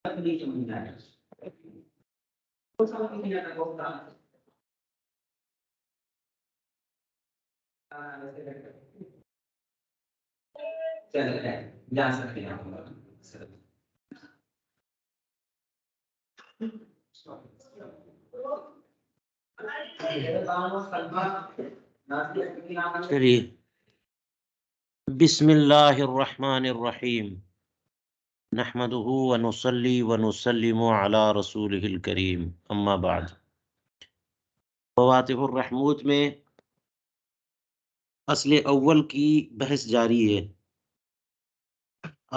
جا سکتے ہیں چلیے بسم اللہ الرحمن الرحیم نحمده ونصلي ونسلم على رسوله الکریم اما بعد فواتح الرحموت میں اصل اول کی بحث جاری ہے،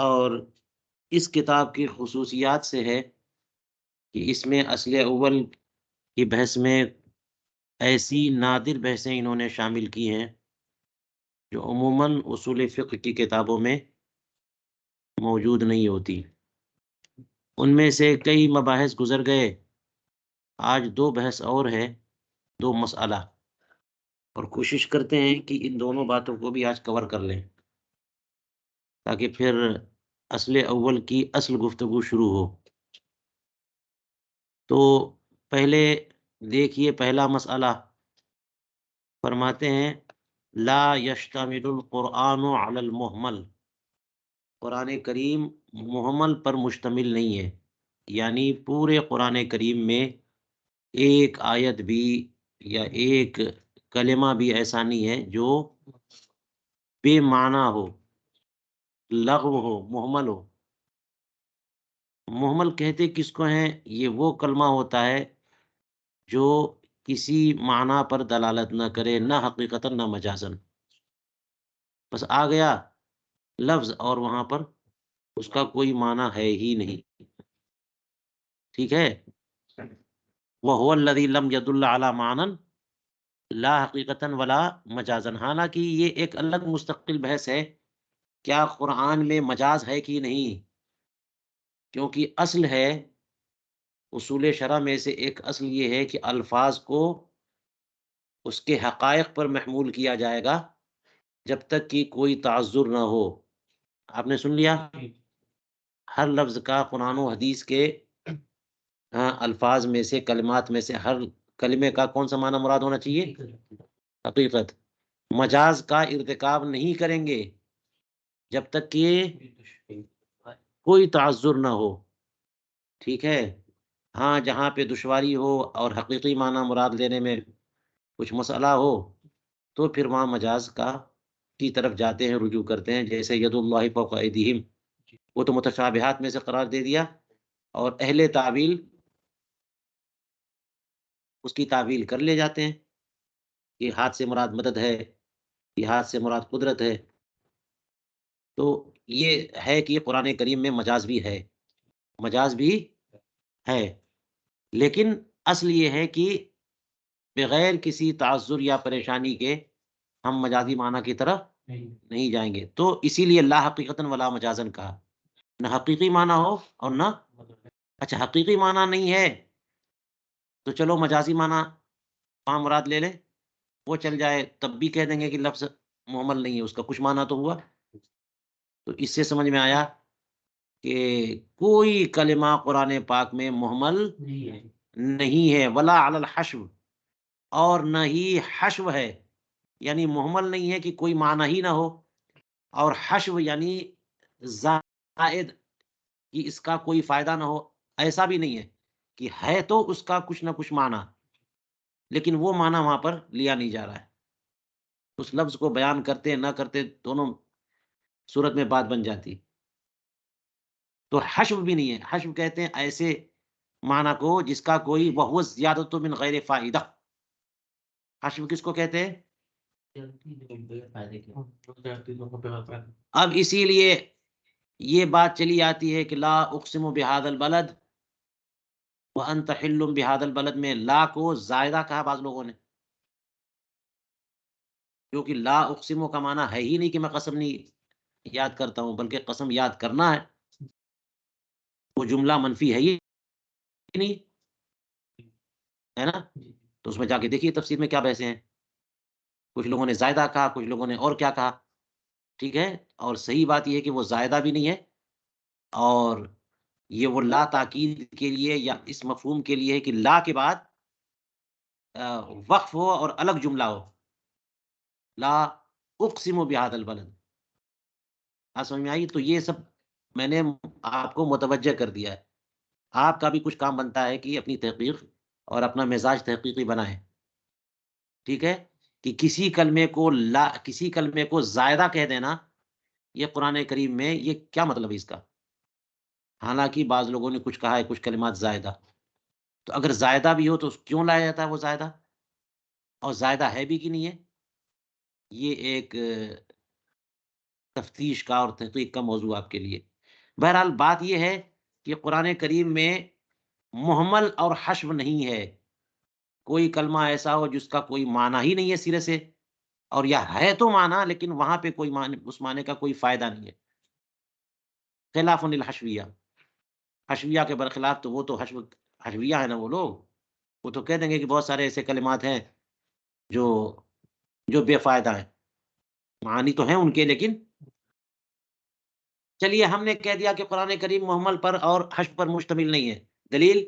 اور اس کتاب کی خصوصیات سے ہے کہ اس میں اصل اول کی بحث میں ایسی نادر بحثیں انہوں نے شامل کی ہیں جو عموماً اصول فقہ کی کتابوں میں موجود نہیں ہوتی۔ ان میں سے کئی مباحث گزر گئے، آج دو بحث اور ہے، دو مسئلہ، اور کوشش کرتے ہیں کہ ان دونوں باتوں کو بھی آج کور کر لیں تاکہ پھر اصل اول کی اصل گفتگو شروع ہو۔ تو پہلے دیکھیے پہلا مسئلہ، فرماتے ہیں لا یشتمل القرآن علی المہمل، قرآن کریم محمل پر مشتمل نہیں ہے، یعنی پورے قرآن کریم میں ایک آیت بھی یا ایک کلمہ بھی ایسا نہیں ہے جو بے معنی ہو، لغو ہو، محمل ہو۔ محمل کہتے کس کو ہیں؟ یہ وہ کلمہ ہوتا ہے جو کسی معنی پر دلالت نہ کرے، نہ حقیقتاً نہ مجازاً، بس آ گیا لفظ اور وہاں پر اس کا کوئی معنی ہے ہی نہیں، ٹھیک ہے۔ وَهُوَ الَّذِي لَمْ يَدُلَّ عَلَى مَعْنًى لا حقیقتاً ولا مجازاً۔ حالانکہ یہ ایک الگ مستقل بحث ہے، کیا قرآن میں مجاز ہے کہ نہیں، کیونکہ اصل ہے اصول شرع میں سے ایک اصل یہ ہے کہ الفاظ کو اس کے حقائق پر محمول کیا جائے گا جب تک کہ کوئی تعذر نہ ہو۔ آپ نے سن لیا، ہر لفظ کا قرآن و حدیث کے الفاظ میں سے، کلمات میں سے ہر کلمے کا کون سا معنی مراد ہونا چاہیے؟ حقیقت۔ مجاز کا ارتکاب نہیں کریں گے جب تک کہ کوئی تعذر نہ ہو، ٹھیک ہے۔ ہاں جہاں پہ دشواری ہو اور حقیقی معنی مراد لینے میں کچھ مسئلہ ہو تو پھر وہاں مجاز کی طرف جاتے ہیں، رجوع کرتے ہیں، جیسے ید اللہ فوق ایدیہم، وہ تو متشابہات میں سے قرار دے دیا، اور اہل تعویل اس کی تعویل کر لے جاتے ہیں کہ ہاتھ سے مراد مدد ہے، یہ ہاتھ سے مراد قدرت ہے۔ تو یہ ہے کہ قرآن کریم میں مجاز بھی ہے، مجاز بھی ہے، لیکن اصل یہ ہے کہ بغیر کسی تعذر یا پریشانی کے ہم مجازی معنی کی طرف نہیں جائیں گے۔ تو اسی لیے لا حقیقتاً ولا مجازاً کہا، نہ حقیقی معنی ہو اور نہ، اچھا حقیقی معنی نہیں ہے تو چلو مجازی معنی وہاں مراد لے لیں، وہ چل جائے، تب بھی کہہ دیں گے کہ لفظ محمل نہیں ہے، اس کا کچھ معنی تو ہوا۔ تو اس سے سمجھ میں آیا کہ کوئی کلمہ قرآن پاک میں محمل نہیں ہے، ولا علی الحشو، اور نہ ہی حشو ہے، یعنی محمل نہیں ہے کہ کوئی معنی ہی نہ ہو، اور حشو یعنی زائد کہ اس کا کوئی فائدہ نہ ہو، ایسا بھی نہیں ہے کہ ہے تو اس کا کچھ نہ کچھ معنی، لیکن وہ معنی وہاں پر لیا نہیں جا رہا ہے، اس لفظ کو بیان کرتے نہ کرتے دونوں صورت میں بات بن جاتی۔ تو حشو بھی نہیں ہے، حشو کہتے ہیں ایسے معنی کو جس کا کوئی وہو زیادۃ من غیر فائدہ، حشو کس کو کہتے ہیں؟ اب اسی لیے یہ بات چلی آتی ہے کہ لا اقسم بہذا البلد وانت حل بہذا البلد میں لا کو زائدہ کہا بعض لوگوں نے، کیونکہ لا اقسم کا معنی ہے ہی نہیں کہ میں قسم نہیں یاد کرتا ہوں، بلکہ قسم یاد کرنا ہے، وہ جملہ منفی ہے ہی نہیں، ہے نا۔ تو اس میں جا کے دیکھیے تفسیر میں کیا بحثیں ہیں، کچھ لوگوں نے زائدہ کہا، کچھ لوگوں نے اور کیا کہا، ٹھیک ہے۔ اور صحیح بات یہ ہے کہ وہ زائدہ بھی نہیں ہے اور یہ وہ لا تاکید کے لیے یا اس مفہوم کے لیے ہے کہ لا کے بعد وقف ہو اور الگ جملہ ہو. لا اقسم بہذا البلد. آپ سمجھ میں آئی؟ تو یہ سب میں نے آپ کو متوجہ کر دیا ہے. آپ کا بھی کچھ کام بنتا ہے کہ اپنی تحقیق اور اپنا مزاج تحقیقی بنائیں. ٹھیک ہے؟ کہ کسی کلمے کو زائدہ کہہ دینا، یہ قرآن کریم میں یہ کیا مطلب ہے اس کا؟ حالانکہ بعض لوگوں نے کچھ کہا ہے کچھ کلمات زائدہ. تو اگر زائدہ بھی ہو تو کیوں لایا جاتا ہے وہ زائدہ؟ اور زائدہ ہے بھی کہ نہیں ہے؟ یہ ایک تفتیش کا اور تحقیق کا موضوع آپ کے لیے. بہرحال بات یہ ہے کہ قرآن کریم میں محمل اور حشو نہیں ہے. کوئی کلمہ ایسا ہو جس کا کوئی معنی ہی نہیں ہے سرے سے، اور یا ہے تو معنی لیکن وہاں پہ کوئی معنی، اس معنی کا کوئی فائدہ نہیں ہے. خلاف الحشویہ، حشویہ کے برخلاف. تو وہ تو حشویہ ہے نا وہ لوگ، وہ تو کہہ دیں گے کہ بہت سارے ایسے کلمات ہیں جو جو بے فائدہ ہیں. معانی تو ہیں ان کے، لیکن چلیے ہم نے کہہ دیا کہ قرآن کریم محمل پر اور حشو پر مشتمل نہیں ہے. دلیل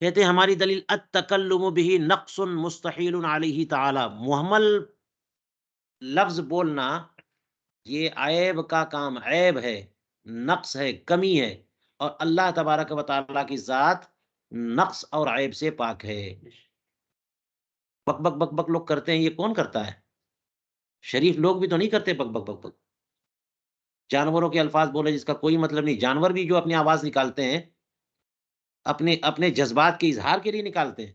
کہتے ہیں ہماری دلیل التکلم به نقص مستحیل علیہ تعالی. محمل لفظ بولنا یہ عیب کا کام، عیب ہے، نقص ہے، کمی ہے، اور اللہ تبارک و تعالیٰ کی ذات نقص اور عیب سے پاک ہے. بک بک بک بک لوگ کرتے ہیں، یہ کون کرتا ہے؟ شریف لوگ بھی تو نہیں کرتے بک بک بک بک. جانوروں کے الفاظ بولے جس کا کوئی مطلب نہیں. جانور بھی جو اپنی آواز نکالتے ہیں اپنے اپنے جذبات کے اظہار کے لیے نکالتے ہیں.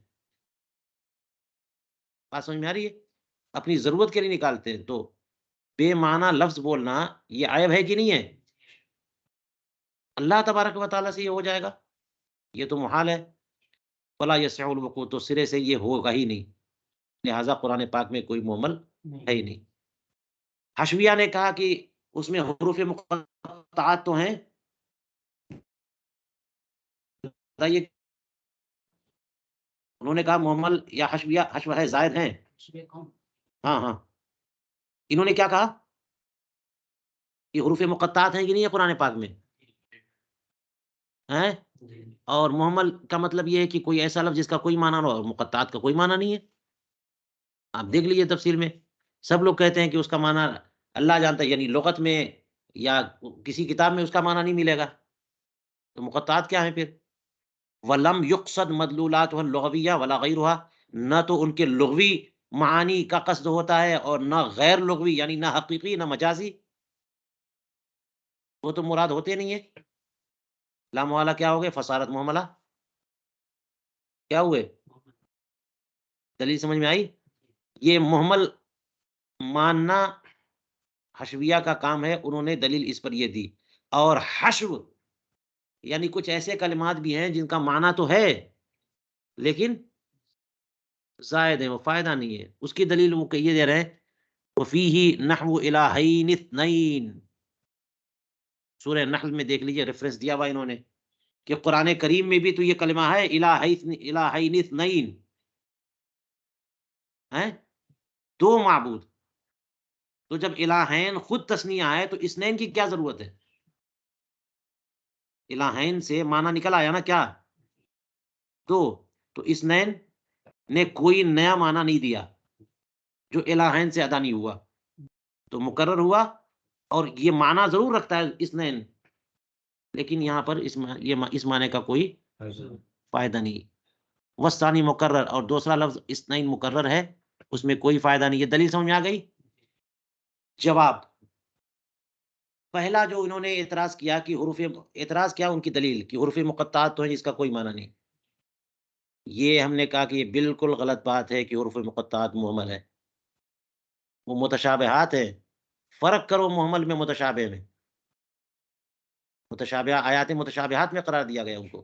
بات سمجھ میں آ رہی ہے؟ اپنی ضرورت کے لیے نکالتے ہیں. تو بے معنی لفظ بولنا یہ عیب ہے کہ نہیں ہے؟ اللہ تبارک و تعالیٰ سے یہ ہو جائے گا؟ یہ تو محال ہے. فلا یسع الوقوع، تو سرے سے یہ ہوگا ہی نہیں. لہٰذا قرآن پاک میں کوئی محمل ہے ہی نہیں. حشویہ نے کہا کہ اس میں حروف مقطعات تو ہیں. بتائیے، انہوں نے کہا محمل یا حشویہ، حشو ہے، زائد ہیں. ہاں ہاں، انہوں نے کیا کہا کہ حروف مقطعات ہیں کہ نہیں ہے قرآن پاک میں؟ ہیں؟ اور محمل کا مطلب یہ ہے کہ کوئی ایسا لفظ جس کا کوئی معنی نہ ہو، اور مقطعات کا کوئی معنی نہیں ہے. آپ دیکھ لیجیے تفسیر میں سب لوگ کہتے ہیں کہ اس کا معنی اللہ جانتا ہے، یعنی لغت میں یا کسی کتاب میں اس کا معنی نہیں ملے گا. تو مقطعات کیا ہیں پھر؟ وَلَمْ يُقْصَدْ مَدْلُولَاتُهَا اللُّغَوِيَّةُ وَلَا غَيْرُهَا، نہ تو ان کے لغوی معانی کا قصد ہوتا ہے اور نہ غیر لغوی، یعنی نہ حقیقی نہ مجازی. وہ تو مراد ہوتے نہیں ہے. لام والا کیا ہو گئے؟ فصارت محملہ. کیا ہوئے؟ دلیل سمجھ میں آئی؟ یہ محمل ماننا حشویہ کا کام ہے، انہوں نے دلیل اس پر یہ دی. اور حشو یعنی کچھ ایسے کلمات بھی ہیں جن کا معنی تو ہے لیکن زائد ہے، وہ فائدہ نہیں ہے. اس کی دلیل وہ یہ دے رہے ہیں وَفِيهِ نَحْوُ إِلَٰهَيْنِ اثْنَيْنِ. سورہ نحل میں دیکھ لیجیے، ریفرنس دیا ہوا انہوں نے کہ قرآن کریم میں بھی تو یہ کلمہ ہے الٰہَيْنِ اثْنَيْنِ، ہیں دو معبود. تو جب الٰہین خود تثنیہ ہے تو اثنین کی کیا ضرورت ہے؟ الٰہین سے معنی نکل آیا نا کیا؟ دو. تو اثنین نے کوئی نیا معنی نہیں دیا جو الٰہین سے ادا نہیں ہوا، تو مکرر ہوا. اور یہ معنی ضرور رکھتا ہے اثنین، لیکن یہاں پر اس معنی کا کوئی فائدہ نہیں. والثانی مکرر، اور دوسرا لفظ اثنین مکرر ہے، اس میں کوئی فائدہ نہیں ہے. دلیل سمجھ میں آ گئی؟ جواب پہلا جو انہوں نے اعتراض کیا کہ اعتراض کیا ان کی دلیل کہ حروف مقطعات تو ہیں جس کا کوئی معنی نہیں. یہ ہم نے کہا کہ یہ بالکل غلط بات ہے کہ حروف مقطعات محمل ہے. وہ متشابہات ہیں. فرق کرو محمل میں متشابہ میں. متشابہ آیات متشابہات میں قرار دیا گیا ان کو.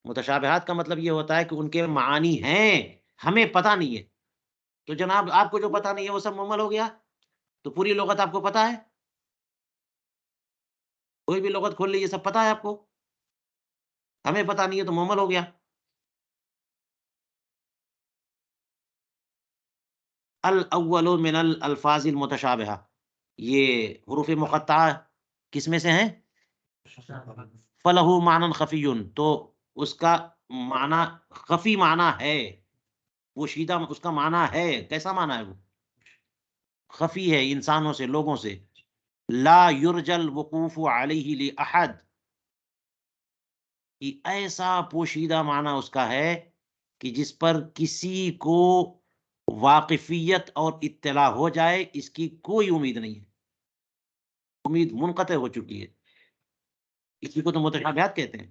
متشابہات کا مطلب یہ ہوتا ہے کہ ان کے معانی ہیں ہمیں پتہ نہیں ہے. تو جناب آپ کو جو پتہ نہیں ہے وہ سب محمل ہو گیا. تو پوری لغت آپ کو پتہ ہے، کوئی بھی لغت کھول لیجیے، سب پتہ ہے آپ کو. ہمیں پتہ نہیں ہے تو محمل ہو گیا. الاول من الالفاظ المتشابہہ، یہ حروف مقطعہ کس میں سے ہیں؟ فلہ معنی خفی، تو اس کا معنی خفی معنی ہے، پوشیدہ اس کا معنی ہے، کیسا معنی ہے وہ؟ خفی ہے انسانوں سے، لوگوں سے. لا یرجى الوقوف علیہ لأحد، کہ ایسا پوشیدہ معنی اس کا ہے کہ جس پر کسی کو واقفیت اور اطلاع ہو جائے اس کی کوئی امید نہیں ہے، امید منقطع ہو چکی ہے. اسی کو تو متشابہات کہتے ہیں.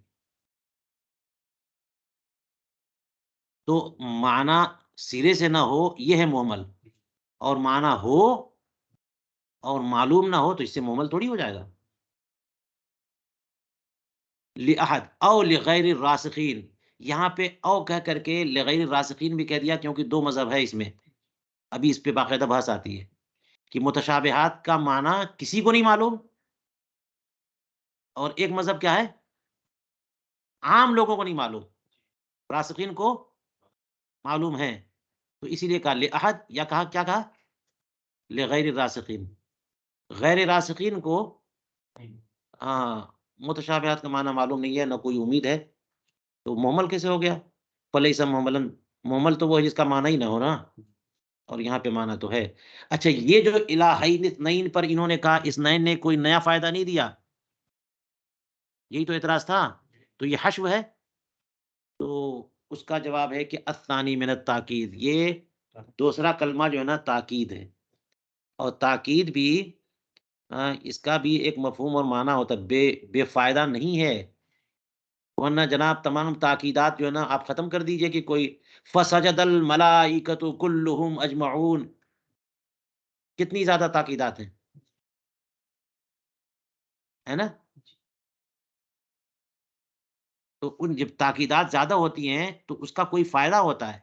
تو معنی سرے سے نہ ہو یہ ہے محمل، اور معنی ہو اور معلوم نہ ہو تو اس سے محمل تھوڑی ہو جائے گا. لأحد او لغیر الراسخین، یہاں پہ او کہہ کر کے لغیر الراسخین بھی کہہ دیا کیونکہ دو مذہب ہے اس میں، ابھی اس پہ باقاعدہ بحث آتی ہے کہ متشابہات کا معنی کسی کو نہیں معلوم، اور ایک مذہب کیا ہے، عام لوگوں کو نہیں معلوم، راسخین کو معلوم ہے. تو اسی لیے کہا لأحد، یا کہا کیا کہا، لغیر الراسخین، غیر راسخین کو ہاں متشابہات کا معنی معلوم نہیں ہے، نہ کوئی امید ہے، تو محمل کیسے ہو گیا؟ فلیس محملن، محمل تو وہ ہے جس کا معنی ہی نہ ہو نا، اور یہاں پہ معنی تو ہے. اچھا یہ جو الہین اثنین پر انہوں نے کہا اثنین نے کوئی نیا فائدہ نہیں دیا، یہی تو اعتراض تھا، تو یہ حشو ہے. تو اس کا جواب ہے کہ الثانی من التاکید، یہ دوسرا کلمہ جو ہے نا تاکید ہے، اور تاکید بھی اس کا بھی ایک مفہوم اور معنی ہوتا ہے، بے فائدہ نہیں ہے. ورنہ جناب تمام تاکیدات جو ہے نا آپ ختم کر دیجئے کہ کوئی فسجد الملائکۃ کلہم اجمعون، کتنی زیادہ تاکیدات ہیں، ہے نا. تو ان جب تاکیدات زیادہ ہوتی ہیں تو اس کا کوئی فائدہ ہوتا ہے،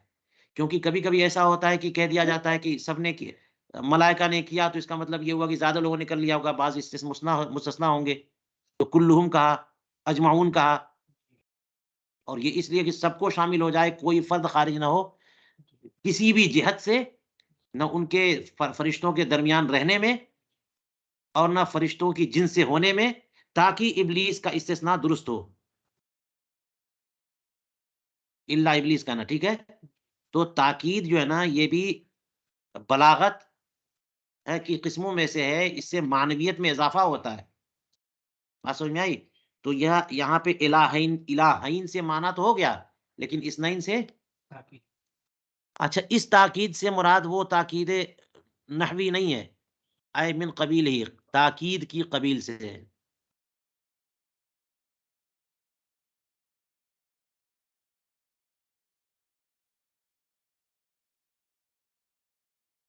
کیونکہ کبھی کبھی ایسا ہوتا ہے کہ کہہ دیا جاتا ہے کہ سب نے ملائکہ نے کیا تو اس کا مطلب یہ ہوا کہ زیادہ لوگوں نے کر لیا ہوگا، بعض اس سے مستثنا ہوں گے، تو کلہم کہا، اجمعون کہا، اور یہ اس لیے کہ سب کو شامل ہو جائے، کوئی فرد خارج نہ ہو کسی بھی جہت سے، نہ ان کے فرشتوں کے درمیان رہنے میں اور نہ فرشتوں کی جنس سے ہونے میں، تاکہ ابلیس کا استثناء درست ہو، الا ابلیس کا نا، ٹھیک ہے. تو تاکید جو ہے نا یہ بھی بلاغت کی قسموں میں سے ہے، اس سے معنویت میں اضافہ ہوتا ہے. بات سمجھ میں آئی؟ تو یہاں پہ الہین، الہین سے معنی تو ہو گیا، لیکن اسنین سے، اچھا اس تاکید سے مراد وہ تاکید نحوی نہیں ہے، اے من قبیل ہی، تاکید کی قبیل سے ہے.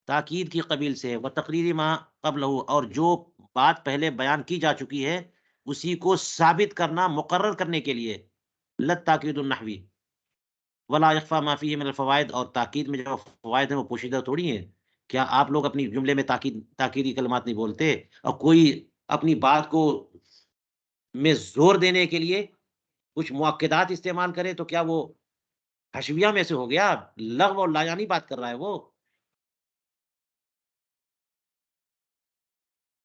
تاکید کی قبیل سے ہے، وہ تقریری ما قبل، اور جو بات پہلے بیان کی جا چکی ہے اسی کو ثابت کرنا، مقرر کرنے کے لیے، لت تاکید النحوی ولا یخفى ما فیہ من الفوائد، اور تاکید میں جو فوائد ہیں وہ پوشیدہ تھوڑی ہیں. کیا آپ لوگ اپنی جملے میں تاکیدی کلمات نہیں بولتے، اور کوئی اپنی بات کو میں زور دینے کے لیے کچھ مؤکدات استعمال کرے تو کیا وہ حشویہ میں سے ہو گیا؟ لغو اور لایانی بات کر رہا ہے وہ،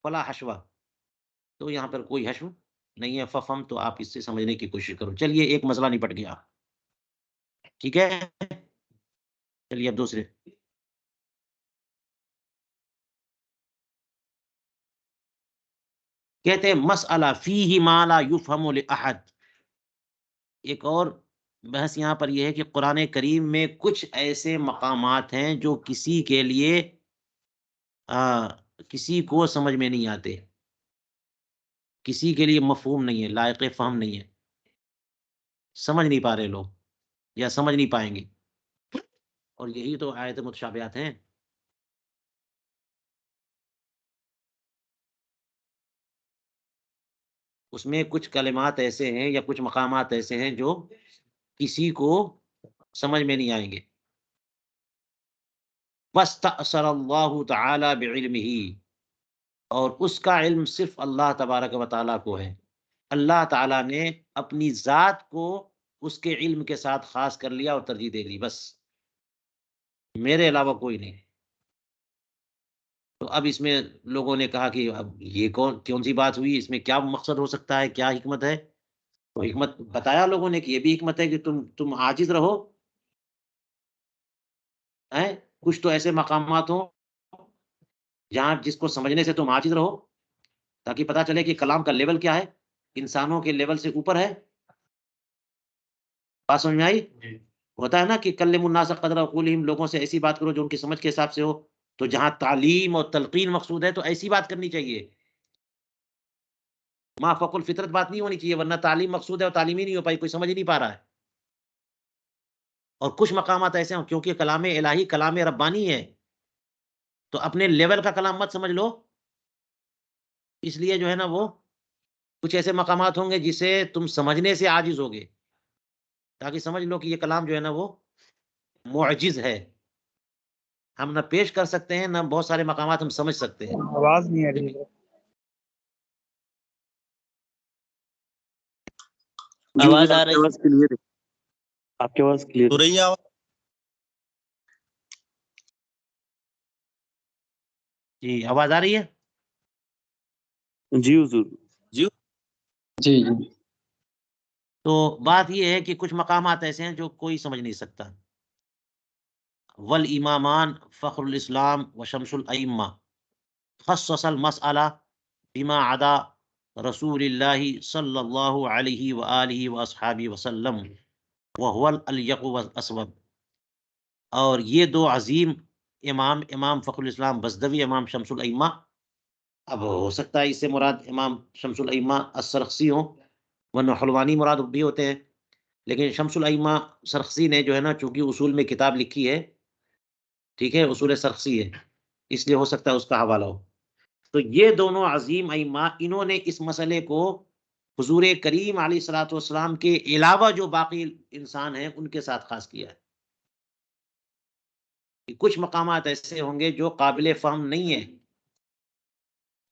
فلا حشوہ، تو یہاں پر کوئی حشو نہیں ہے. ففہم، تو آپ اس سے سمجھنے کی کوشش کرو. چلیے ایک مسئلہ نپٹ گیا، ٹھیک ہے. چلیے اب دوسرے. کہتے ہیں مسئلہ فیہ ما لا یفہم لأحد. ایک اور بحث یہاں پر یہ ہے کہ قرآن کریم میں کچھ ایسے مقامات ہیں جو کسی کے لیے کسی کو سمجھ میں نہیں آتے، کسی کے لیے مفہوم نہیں ہے، لائق فہم نہیں ہے، سمجھ نہیں پا رہے لوگ، یا سمجھ نہیں پائیں گے، اور یہی تو آیت متشابہات ہیں. اس میں کچھ کلمات ایسے ہیں یا کچھ مقامات ایسے ہیں جو کسی کو سمجھ میں نہیں آئیں گے. وَاسْتَأْثَرَ اللَّهُ تَعَالَى بِعِلْمِهِ، اور اس کا علم صرف اللہ تبارک و تعالیٰ کو ہے. اللہ تعالیٰ نے اپنی ذات کو اس کے علم کے ساتھ خاص کر لیا اور ترجیح دے دی، بس میرے علاوہ کوئی نہیں. تو اب اس میں لوگوں نے کہا کہ اب یہ کون سی بات ہوئی، اس میں کیا مقصد ہو سکتا ہے، کیا حکمت ہے؟ تو حکمت بتایا لوگوں نے کہ یہ بھی حکمت ہے کہ تم عاجز رہو، ہیں کچھ تو ایسے مقامات ہوں جہاں جس کو سمجھنے سے تم عاجز رہو، تاکہ پتہ چلے کہ کلام کا لیول کیا ہے، انسانوں کے لیول سے اوپر ہے۔ بات سمجھ میں آئی؟ جی ہوتا ہے نا کہ کلموا الناس قدر عقولہم، لوگوں سے ایسی بات کرو جو ان کی سمجھ کے حساب سے ہو۔ تو جہاں تعلیم اور تلقین مقصود ہے تو ایسی بات کرنی چاہیے، ما فوق الفطرت بات نہیں ہونی چاہیے، ورنہ تعلیم مقصود ہے اور تعلیم ہی نہیں ہو پائی، کوئی سمجھ ہی نہیں پا رہا ہے۔ اور کچھ مقامات ایسے ہیں کیونکہ کلام الہی کلام ربانی ہے، تو اپنے لیول کا کلام مت سمجھ لو، اس لیے جو ہے نا وہ کچھ ایسے مقامات ہوں گے جسے تم سمجھنے سے عاجز ہوگے، تاکہ سمجھ لو کہ یہ کلام جو ہے نا وہ معجز ہے، ہم نہ پیش کر سکتے ہیں، نہ بہت سارے مقامات ہم سمجھ سکتے ہیں۔ آواز نہیں آ رہی ہے۔ آواز آ رہی آواز کلیئر ہے، آپ کی آواز کلیئر تو رہی ہے آواز؟ جی آواز آ رہی ہے؟ ہے جی حضور۔ جی جی جی تو بات یہ ہے کہ کچھ مقامات ایسے ہیں جو کوئی سمجھ نہیں سکتا۔ والامامان فخر الاسلام و شمس الائمہ خصص المسئلہ بما عدا رسول اللہ صلی اللہ علیہ وآلہ واصحابہ وسلم وهو الیق والاسود۔ اور یہ دو عظیم امام فخر الاسلام بزدوی، امام شمس الائمہ، اب ہو سکتا ہے اس سے مراد امام شمس الائمہ السرخسی ہوں، ورنہ حلوانی مراد بھی ہوتے ہیں، لیکن شمس الائمہ سرخسی نے جو ہے نا چونکہ اصول میں کتاب لکھی ہے، ٹھیک ہے، اصول سرخسی ہے، اس لیے ہو سکتا ہے اس کا حوالہ ہو۔ تو یہ دونوں عظیم ائمہ، انہوں نے اس مسئلے کو حضور کریم علیہ الصلوۃ والسلام کے علاوہ جو باقی انسان ہیں ان کے ساتھ خاص کیا ہے کہ کچھ مقامات ایسے ہوں گے جو قابل فہم نہیں ہیں،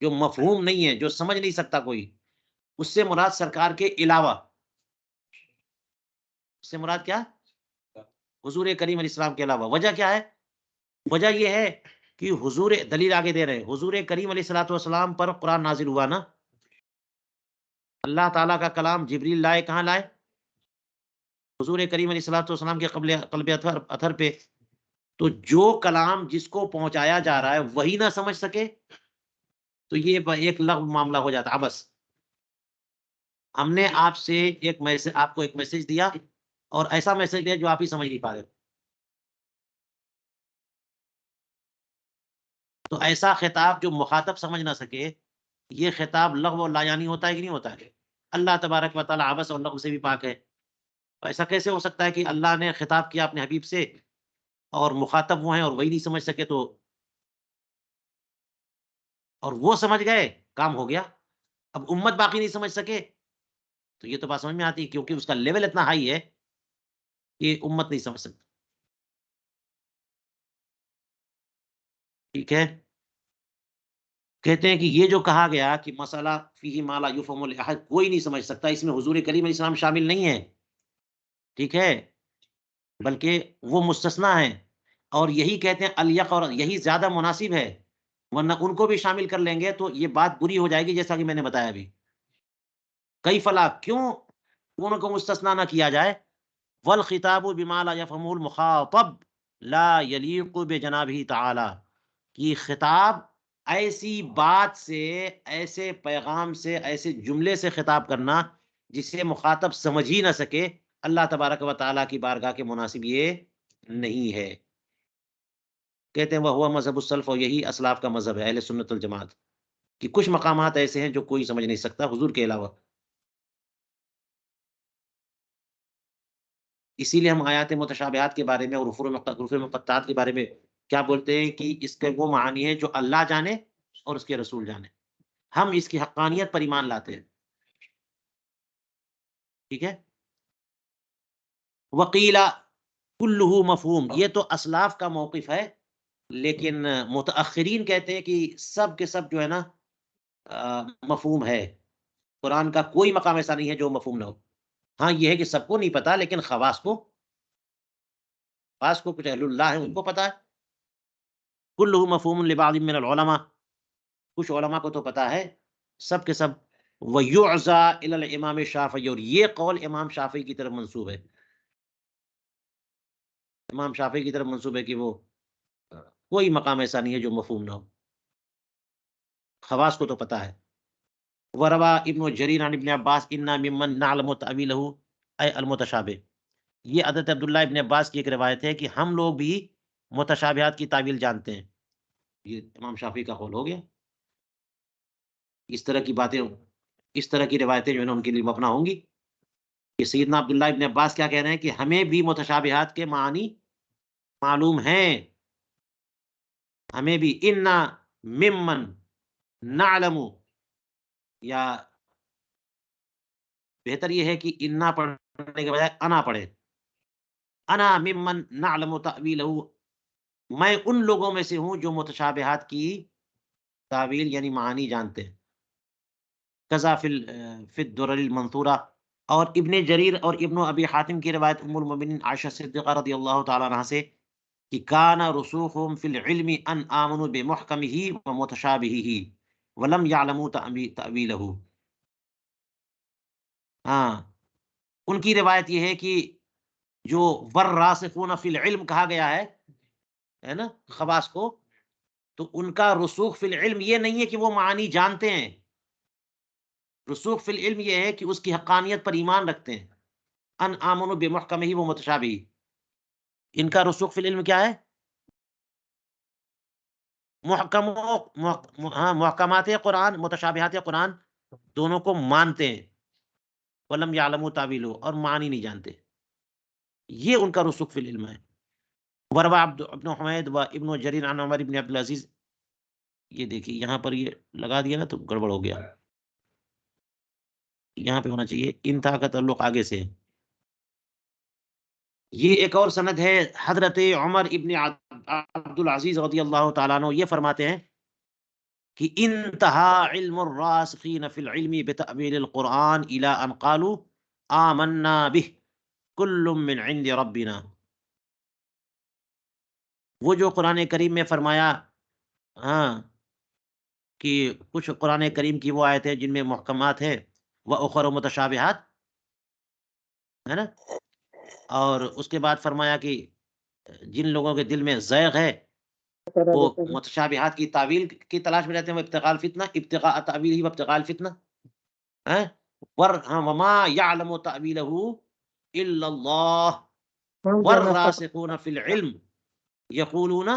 جو مفہوم نہیں ہے، جو سمجھ نہیں سکتا کوئی، اس سے مراد سرکار کے علاوہ، اس سے مراد کیا؟ حضور کریم علیہ السلام کے علاوہ۔ وجہ کیا ہے؟ وجہ یہ ہے کہ حضور، دلیل آگے دے رہے ہیں، حضور کریم علیہ الصلوۃ والسلام پر قرآن نازل ہوا نا، اللہ تعالیٰ کا کلام جبریل لائے، کہاں لائے؟ حضور کریم علیہ الصلوۃ والسلام کے قلب اطہر پہ۔ تو جو کلام جس کو پہنچایا جا رہا ہے وہی نہ سمجھ سکے تو یہ ایک لغو معاملہ ہو جاتا ہے۔ بس ہم نے آپ سے ایک میسج، آپ کو ایک میسج دیا اور ایسا میسج دیا جو آپ ہی سمجھ نہیں پا رہے، تو ایسا خطاب جو مخاطب سمجھ نہ سکے، یہ خطاب لغو اور لا یعنی ہوتا ہے کہ نہیں ہوتا ہے؟ اللہ تبارک و تعالیٰ عبث اور لغو سے بھی پاک ہے، تو ایسا کیسے ہو سکتا ہے کہ اللہ نے خطاب کیا اپنے حبیب سے اور مخاطب وہ ہیں اور وہی نہیں سمجھ سکے، تو اور وہ سمجھ گئے کام ہو گیا، اب امت باقی نہیں سمجھ سکے تو یہ تو بات سمجھ میں آتی ہے، کیونکہ اس کا لیول اتنا ہائی ہے کہ امت نہیں سمجھ سکتی۔ ٹھیک ہے، کہتے ہیں کہ یہ جو کہا گیا کہ مسئلہ فیہ ما لا یفہم لأحد، کوئی نہیں سمجھ سکتا، اس میں حضور کریم علیہ السلام شامل نہیں ہے، ٹھیک ہے، بلکہ وہ مستثنا ہیں، اور یہی کہتے ہیں الیق، اور یہی زیادہ مناسب ہے، ورنہ ان کو بھی شامل کر لیں گے تو یہ بات بری ہو جائے گی، جیسا کہ میں نے بتایا ابھی۔ کئی فلا، کیوں ان کو مستثنا نہ کیا جائے؟ والخطاب بما لا يفهمه المخاطب لا يليق بجنابه تعالی، کہ خطاب ایسی بات سے، ایسے پیغام سے، ایسے جملے سے خطاب کرنا جسے مخاطب سمجھ ہی نہ سکے، اللہ تبارک و تعالیٰ کی بارگاہ کے مناسب یہ نہیں ہے۔ کہتے ہیں وہ ہوا مذہب السلف، اور یہی اسلاف کا مذہب ہے اہل سنت الجماعت، کہ کچھ مقامات ایسے ہیں جو کوئی سمجھ نہیں سکتا حضور کے علاوہ۔ اسی لیے ہم آیات متشابہات کے بارے میں اور حروف مقطعات کے بارے میں کیا بولتے ہیں کہ اس کے وہ معانی ہیں جو اللہ جانے اور اس کے رسول جانے، ہم اس کی حقانیت پر ایمان لاتے ہیں، ٹھیک ہے۔ وقیلا کلہ مفہوم، یہ تو اسلاف کا موقف ہے، لیکن متأخرین کہتے ہیں کہ سب کے سب جو ہے نا مفہوم ہے، قرآن کا کوئی مقام ایسا نہیں ہے جو مفہوم نہ ہو۔ ہاں یہ ہے کہ سب کو نہیں پتا، لیکن خواص کو کچھ اہل اللہ ہیں ان کو پتا ہے۔ کلہ مفہوم لبعض من العلماء، کچھ علماء کو تو پتا ہے، سب کے سب وَيُعْزَى إِلَى الْإِمَامِ الشافعی، اور یہ قول امام شافعی کی طرف منسوب ہے، امام شافعی کی طرف منسوب ہے کہ وہ کوئی مقام ایسا نہیں ہے جو مفہوم نہ ہو، خواص کو تو پتہ ہے۔ وَرَوَى ابن جریر عن ابن عباس اِنَّا مِمَّن نَعْلَمُ تَأْوِيلَهُ أَيْ الْمُتَشَابِهِ، یہ حضرت عبداللہ ابن عباس کی ایک روایت ہے کہ ہم لوگ بھی متشابہات کی تعویل جانتے ہیں، یہ امام شافعی کا قول ہو گیا۔ اس طرح کی باتیں، اس طرح کی روایتیں جو ہے نا ان کے لیے مبنا ہوں گی کہ سیدنا عبداللہ ابن عباس کیا کہہ رہے ہیں کہ ہمیں بھی متشابہات کے معنی معلوم ہیں، ہمیں بھی انا ممن نعلم، یا بہتر یہ ہے کہ انا پڑھنے کے بجائے انا پڑھے، انا ممن نعلم تأویلہ، میں ان لوگوں میں سے ہوں جو متشابہات کی تعویل یعنی معانی جانتے ہیں۔ کذا فی الدرر المنثورہ، اور ابن جریر اور ابن ابی حاتم کی روایت ام المؤمنین عائشہ صدیقہ رضی اللہ تعالی عنہا سے کہ کان رسوخهم فی العلم ان آمنوا بمحکمہ ومتشابہہ ولم یعلموا تأویلہ۔ ہاں، ان کی روایت یہ ہے کہ جو والراسخون فی العلم کہا گیا ہے نا خواص کو، تو ان کا رسوخ فی العلم یہ نہیں ہے کہ وہ معانی جانتے ہیں، رسوخ فی العلم یہ ہے کہ اس کی حقانیت پر ایمان رکھتے ہیں۔ ان آمنوا بمحکمہ ومتشابہہ، ان کا رسوخ فی العلم کیا ہے؟ محکمات قرآن متشابہات قرآن دونوں کو مانتے ہیں، ولم یعلموا تاویلہ، اور معنی نہیں جانتے، یہ ان کا رسوخ فی العلم ہے۔ وروى ابن حمید و ابن جریر عن عمر ابن عبدالعزیز، یہ دیکھیے یہاں پر یہ لگا دیا نا تو گڑبڑ ہو گیا، یہاں پہ ہونا چاہیے انتہا کا تعلق آگے سے۔ یہ ایک اور سند ہے، حضرت عمر ابن عبدالعزیز رضی اللہ تعالیٰ عنہ یہ فرماتے ہیں کہ انتہا علم الراسخین فی العلم بتأویل القرآن الی ان قالوا آمنا بہ کل من عند ربنا، وہ جو قرآن کریم میں فرمایا ہاں کہ کچھ قرآن کریم کی وہ آیتیں جن میں محکمات ہیں وَأُخَرُ متشابہات، ہے نا، اور اس کے بعد فرمایا کہ جن لوگوں کے دل میں زیغ ہے وہ متشابہات کی تعویل کی تلاش میں رہتے ہیں، وہ ابتغاء الفتنہ، ابتغاء تعویلہ وابتغاء الفتنہ، وما يعلم تأویلہ الا اللہ والراسخون فی العلم یقولون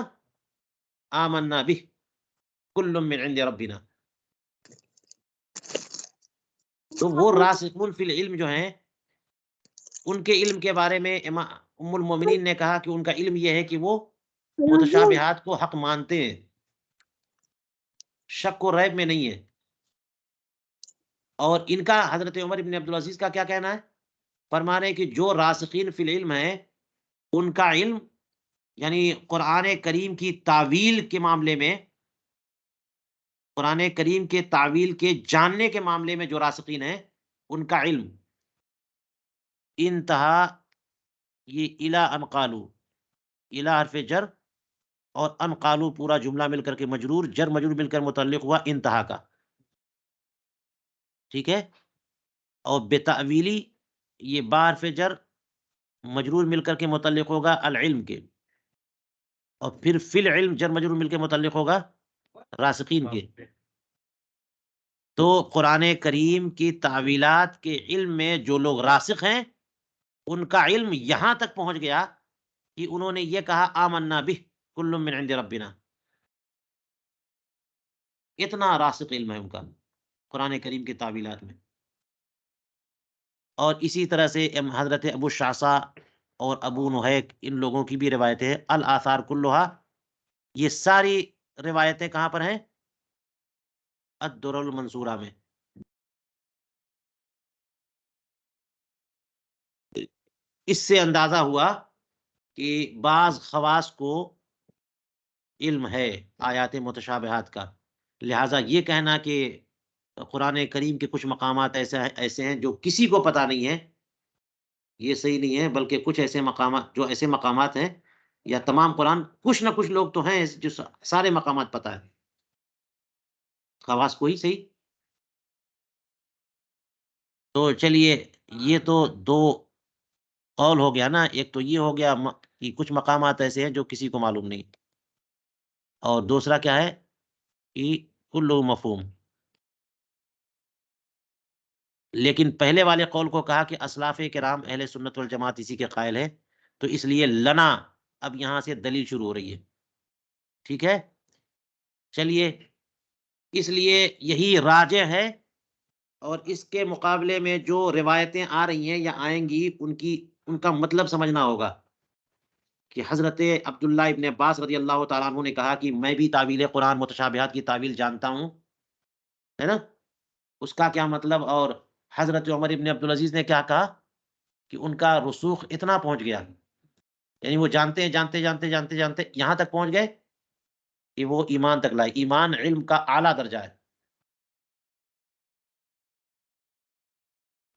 آمنا بہ کل من عند ربنا۔ تو وہ راسخون فی العلم جو ہیں، ان کے علم کے بارے میں ام المومنین نے کہا کہ ان کا علم یہ ہے کہ وہ متشابہات کو حق مانتے ہیں، شک و ریب میں نہیں ہے۔ اور ان کا حضرت عمر ابن عبدالعزیز کا کیا کہنا ہے؟ فرما رہے ہیں کہ جو راسخین فی العلم ہیں ان کا علم یعنی قرآن کریم کی تعویل کے معاملے میں، قرآن کریم کے تعویل کے جاننے کے معاملے میں جو راسخین ہیں ان کا علم انتہا، یہ الا ان قالوا، الا حرف جر اور ان قالوا پورا جملہ مل کر کے مجرور، جر مجرور مل کر متعلق ہوا انتہا کا، ٹھیک ہے، اور بتأویلی یہ با حرف جر مجرور مل کر کے متعلق ہوگا العلم کے، اور پھر فی العلم جر مجرور مل کے متعلق ہوگا راسخین کے۔ تو قرآن کریم کی تعویلات کے علم میں جو لوگ راسخ ہیں ان کا علم یہاں تک پہنچ گیا کہ انہوں نے یہ کہا آمنا بہ کل من عند ربنا، اتنا راسخ علم ہے ان کا قرآن کریم کی تعویلات میں۔ اور اسی طرح سے حضرت ابو شعثا اور ابو نحیک ان لوگوں کی بھی روایتیں ہیں، الآثار کلھا، یہ ساری روایتیں کہاں پر ہیں؟ الدر المنصورہ میں۔ اس سے اندازہ ہوا کہ بعض خواص کو علم ہے آیات متشابہات کا، لہٰذا یہ کہنا کہ قرآن کریم کے کچھ مقامات ایسے ہیں جو کسی کو پتہ نہیں ہے، یہ صحیح نہیں ہے، بلکہ کچھ ایسے مقامات جو ایسے مقامات ہیں، یا تمام قرآن کچھ نہ کچھ لوگ تو ہیں جو سارے مقامات پتہ ہے، خواص کو ہی صحیح تو چلیے یہ تو دو قول ہو گیا نا. ایک تو یہ ہو گیا کہ کچھ مقامات ایسے ہیں جو کسی کو معلوم نہیں, اور دوسرا کیا ہے کہ کلو مفہوم. لیکن پہلے والے قول کو کہا کہ اسلاف کرام اہل سنت والجماعت اسی کے قائل ہیں, تو اس لیے لنا اب یہاں سے دلیل شروع ہو رہی ہے. ٹھیک ہے, چلیے اس لیے یہی راجح ہے, اور اس کے مقابلے میں جو روایتیں آ رہی ہیں یا آئیں گی ان کا مطلب سمجھنا ہوگا کہ حضرت عبداللہ ابن عباس رضی اللہ تعالیٰ عنہ نے کہا کہ میں بھی تعویل قرآن متشابہات کی تعویل جانتا ہوں, ہے نا, اس کا کیا مطلب. اور حضرت عمر ابن عبدالعزیز نے کیا کہا کہ ان کا رسوخ اتنا پہنچ گیا, یعنی وہ جانتے جانتے یہاں تک پہنچ گئے کہ وہ ایمان تک لائے. ایمان علم کا اعلیٰ درجہ ہے.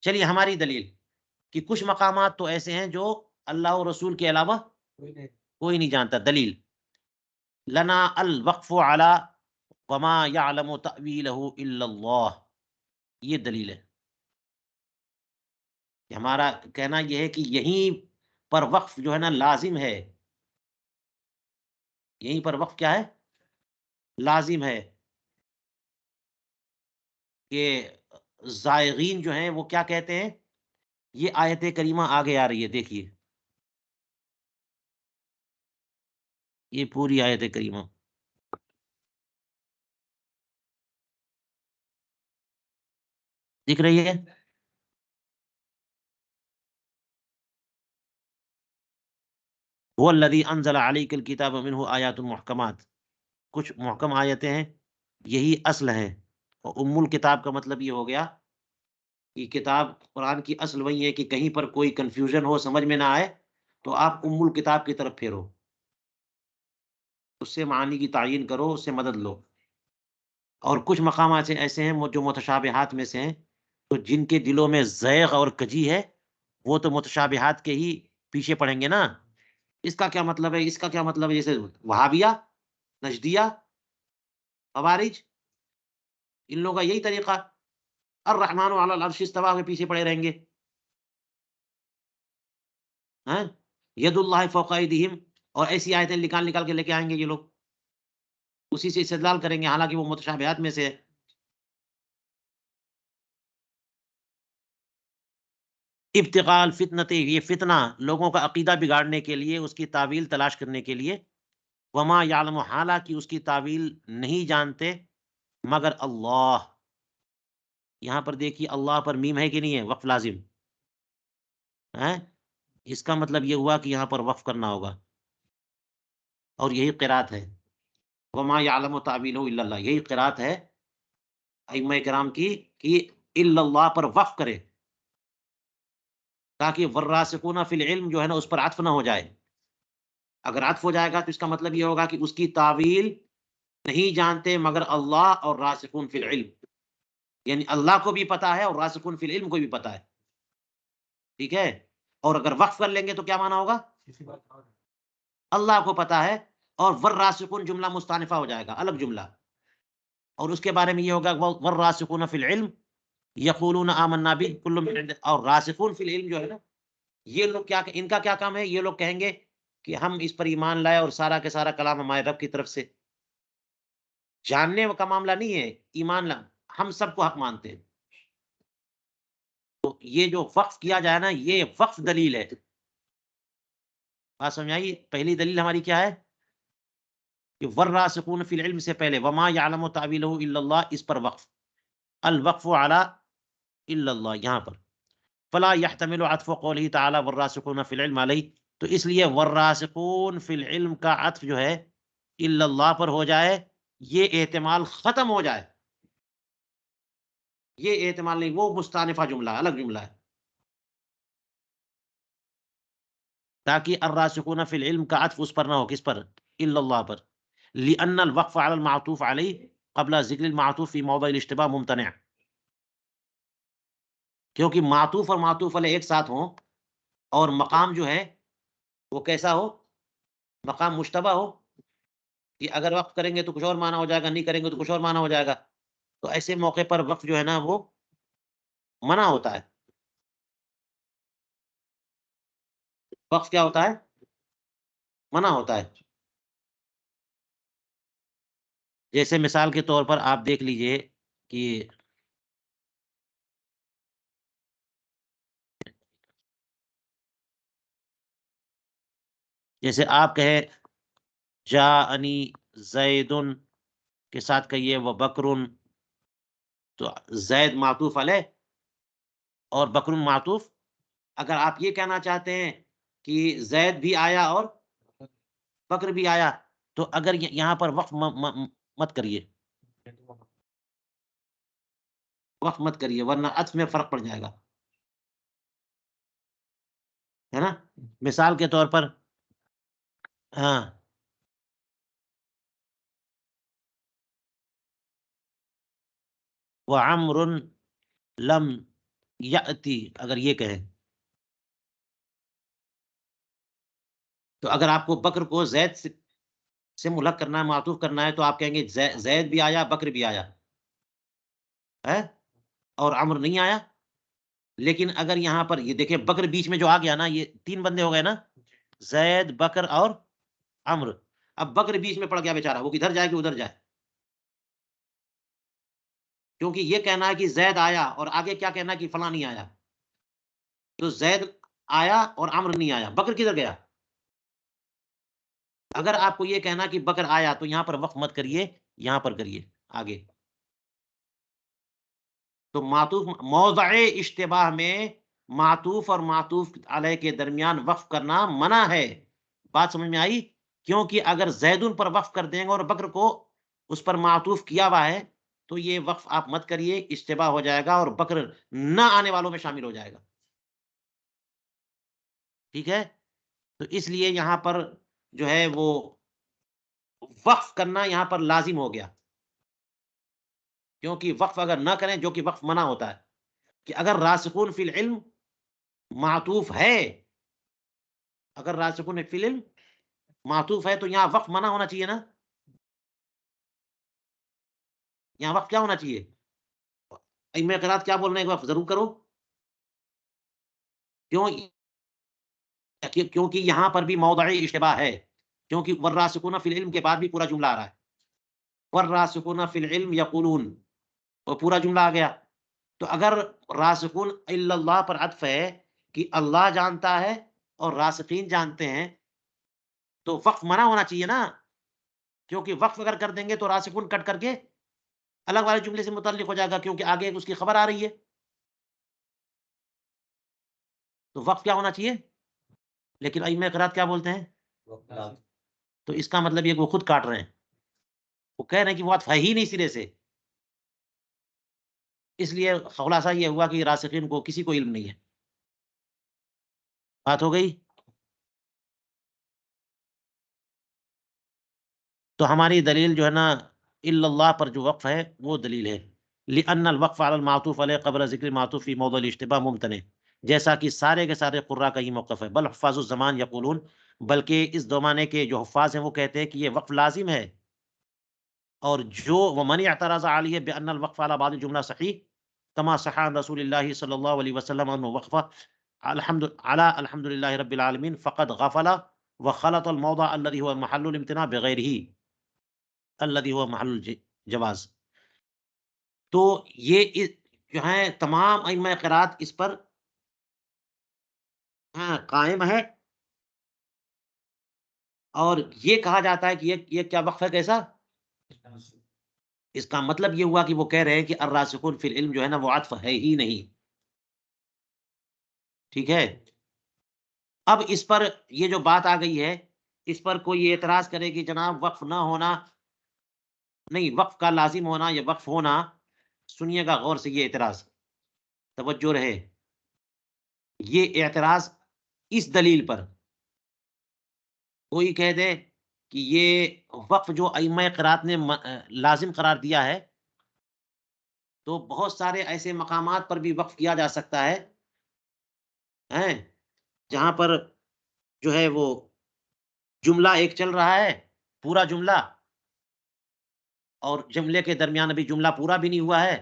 چلیے ہماری دلیل کہ کچھ مقامات تو ایسے ہیں جو اللہ اور رسول کے علاوہ کوئی نہیں جانتا. دلیل لنا الوقف علی وما يعلم تأویلہ الا اللہ, یہ دلیل ہے. ہمارا کہنا یہ ہے کہ یہیں پر وقف جو ہے نا لازم ہے, یہیں پر وقف کیا ہے, لازم ہے. کہ زائغین جو ہیں وہ کیا کہتے ہیں, یہ آیت کریمہ آگے آ رہی ہے, دیکھیے یہ پوری آیت کریمہ دکھ رہی ہے. وہ الذی انزل علیک الکتاب منہ آیات محکمات, کچھ محکم آیتیں ہیں, یہی اصل ہیں. اور ام الکتاب کا مطلب یہ ہو گیا کہ کتاب قرآن کی اصل وہی ہے کہ کہیں پر کوئی کنفیوژن ہو, سمجھ میں نہ آئے, تو آپ ام الکتاب کی طرف پھیرو, اس سے معانی کی تعین کرو, اس سے مدد لو. اور کچھ مقامات ایسے ہیں جو متشابہات میں سے ہیں, تو جن کے دلوں میں زیغ اور کجی ہے وہ تو متشابہات کے ہی پیچھے پڑیں گے نا. اس کا کیا مطلب ہے, اس کا کیا مطلب ہے, جیسے وہابیہ, نجدیہ, خوارج, ان لوگوں کا یہی طریقہ, الرحمن علی العرش استویٰ کے پیچھے پڑے رہیں گے. ید اللہ فوق ایدیہم, اور ایسی آیتیں نکال کے لے کے آئیں گے یہ لوگ, اسی سے استدلال کریں گے, حالانکہ وہ متشابہات میں سے ہے. ابتغاء الفتنۃ, یہ فتنہ لوگوں کا عقیدہ بگاڑنے کے لیے, اس کی تعویل تلاش کرنے کے لیے. وما یعلم, حالانکہ اس کی تعویل نہیں جانتے مگر اللہ. یہاں پر دیکھیے اللہ پر میم ہے کہ نہیں ہے, وقف لازم ہے. اس کا مطلب یہ ہوا کہ یہاں پر وقف کرنا ہوگا, اور یہی قرات ہے. وما یعلم تأویلہ الا اللہ, یہی قرات ہے ائمہ کرام کی کہ الا اللہ پر وقف کرے, تاکہ والراسخون فی العلم جو ہے نا اس پر عطف نہ ہو جائے. اگر عطف ہو جائے گا تو اس کا مطلب یہ ہوگا کہ اس کی تعویل نہیں جانتے مگر اللہ اور راسخون فی العلم, یعنی اللہ کو بھی پتا ہے اور راسخون فی العلم کو بھی پتا ہے. ٹھیک ہے, اور اگر وقف کر لیں گے تو کیا معنی ہوگا, اللہ کو پتا ہے, اور والراسخون جملہ مستانفہ ہو جائے گا, الگ جملہ, اور اس کے بارے میں یہ ہوگا والراسخون فی العلم یقولون آمنا بہ کل من عند, اور راسخون فی العلم جو ہے نا, یہ لوگ کیا, ان کا کیا کام ہے, یہ لوگ کہیں گے کہ ہم اس پر ایمان لائے اور سارا کے سارا کلام ہمارے رب کی طرف سے. جاننے کا معاملہ نہیں ہے, ایمان ہم سب کو حق مانتے ہیں. تو یہ جو وقف کیا جائے نا, یہ وقف دلیل ہے. بات سمجھائی, پہلی دلیل ہماری کیا ہے کہ والراسخون فی العلم سے پہلے وما یعلم تأویلہ الا اللہ, اس پر وقف, الوقف علی الا اللہ یہاں پر. فلا يحتمل عطف قوله تعالی والراسخون فی العلم علیہ, تو اس لیے والراسخون فی العلم کا عطف جو ہے الا اللہ پر ہو جائے, یہ احتمال ختم ہو جائے. یہ احتمال نہیں, وہ مستانفہ جملہ, الگ جملہ ہے, تاکہ الراسخون فی العلم کا عطف اس پر نہ ہو, کس پر, الا اللہ پر. لأن الوقف على المعطوف علیہ قبل ذکر المعطوف فی موضع الاشتباہ ممتنع, کیونکہ معطوف اور معطوف علیہ ایک ساتھ ہوں, اور مقام جو ہے وہ کیسا ہو, مقام مشتبہ ہو, کہ اگر وقف کریں گے تو کچھ اور معنی ہو جائے گا, نہیں کریں گے تو کچھ اور معنی ہو جائے گا. تو ایسے موقع پر وقف جو ہے نا وہ منع ہوتا ہے. وقف کیا ہوتا ہے؟ منع ہوتا ہے. جیسے مثال کے طور پر آپ دیکھ لیجئے کہ جیسے آپ کہے جاءنی زیدن کے ساتھ کہیے و بکرن، تو زید معطوف علیہ اور بکرن معطوف. اگر آپ یہ کہنا چاہتے ہیں کہ زید بھی آیا اور بکر بھی آیا، تو اگر یہاں پر وقف مت کریے، وقف مت کریے، ورنہ عطف میں فرق پڑ جائے گا، ہے نا. مثال کے طور پر ہاں وعمر لم یأتی، اگر یہ کہیں تو اگر آپ کو بکر کو زید سے ملحق کرنا ہے، معطوف کرنا ہے، تو آپ کہیں گے زید بھی آیا، بکر بھی آیا ہے اور عمر نہیں آیا. لیکن اگر یہاں پر یہ دیکھیں بکر بیچ میں جو آ گیا نا، یہ 3 بندے ہو گئے نا، زید، بکر اور عمر. اب بکر بیچ میں پڑ گیا بیچارہ، وہ کدھر جائے کہ ادھر جائے، کیونکہ یہ کہنا ہے کہ زید آیا اور آگے کیا کہنا ہے کہ فلاں نہیں آیا. تو زید آیا اور عمر نہیں آیا، بکر کدھر گیا؟ اگر آپ کو یہ کہنا کہ بکر آیا تو یہاں پر وقف مت کریے، یہاں پر کریے آگے. تو معطوف موضع اشتباہ میں معطوف اور معطوف علیہ کے درمیان وقف کرنا منع ہے. بات سمجھ میں آئی؟ کیونکہ اگر زیدن پر وقف کر دیں گے اور بکر کو اس پر معطوف کیا ہوا ہے تو یہ وقف آپ مت کریے، اشتباہ ہو جائے گا اور بکر نہ آنے والوں میں شامل ہو جائے گا. ٹھیک ہے؟ تو اس لیے یہاں پر جو ہے وہ وقف کرنا یہاں پر لازم ہو گیا، کیونکہ وقف اگر نہ کریں، جو کہ وقف منع ہوتا ہے، کہ اگر راسخون فی العلم معطوف ہے، اگر راسخون فی العلم معطوف ہے تو یہاں وقف منع ہونا چاہیے نا. یہاں وقف کیا ہونا چاہیے؟ ائمہ قرات کیا بول رہے ہیں؟ وقف ضرور کرو. کیونکہ یہاں پر بھی موضع اشتباہ ہے، کیونکہ والراسخون فی العلم کے بعد بھی پورا جملہ آ رہا ہے، والراسخون فی العلم یقولون، وہ پورا جملہ آ گیا. تو اگر راسخون الا اللہ پر عطف ہے کہ اللہ جانتا ہے اور راسخین جانتے ہیں، تو وقف منع ہونا چاہیے نا. کیونکہ وقف اگر کر دیں گے تو راسخون کٹ کر کے الگ والے جملے سے متعلق ہو جائے گا، کیونکہ آگے اس کی خبر آ رہی ہے. تو وقف کیا ہونا چاہیے؟ لیکن ائمہ قرات کیا بولتے ہیں؟ تو اس کا مطلب یہ کہ وہ خود کاٹ رہے ہیں، وہ کہہ رہے ہیں کہ وہ عطف ہے ہی نہیں سرے سے. اس لیے خلاصہ یہ ہوا کہ راسخین کو کسی کو علم نہیں ہے. بات ہو گئی؟ تو ہماری دلیل جو ہے نا الا اللہ پر جو وقف ہے وہ دلیل ہے. لأن الوقف على المعطوف علیہ قبل ذکر معطوف فی موضع الاشتباہ ممتنع، جیسا کہ سارے کے سارے قراء کا ہی موقف ہے. بل حفاظ الزمان یقولون، بلکہ اس زمانے کے جو حفاظ ہیں وہ کہتے ہیں کہ یہ وقف لازم ہے. اور جو ومن اعترض علیہ بان الوقف على بعض الجملہ صحیح کما صح عن رسول اللہ صلی اللہ علیہ وسلم انه وقف الحمد للہ رب العالمین فقد غفل وخلط الموضع الذي هو محل الامتناع بغیرہ الذي هو محل الجواز. تو یہ جو ہیں تمام ائمہ قرات اس پر قائم ہے، اور یہ کہا جاتا ہے کہ یہ کیا وقف ہے کیسا؟ اس کا مطلب یہ ہوا کہ وہ کہہ رہے ہیں کہ الراسخون فی العلم جو ہے نا وہ عطف ہے ہی نہیں. ٹھیک ہے؟ اب اس پر یہ جو بات آ گئی ہے، اس پر کوئی اعتراض کرے کہ جناب وقف نہ ہونا نہیں، وقف کا لازم ہونا یا وقف ہونا. سنیے گا غور سے یہ اعتراض، توجہ رہے. یہ اعتراض اس دلیل پر کوئی کہہ دے کہ یہ وقف جو ائمہ قرات نے لازم قرار دیا ہے، تو بہت سارے ایسے مقامات پر بھی وقف کیا جا سکتا ہے جہاں پر جو ہے وہ جملہ ایک چل رہا ہے، پورا جملہ، اور جملے کے درمیان ابھی جملہ پورا بھی نہیں ہوا ہے،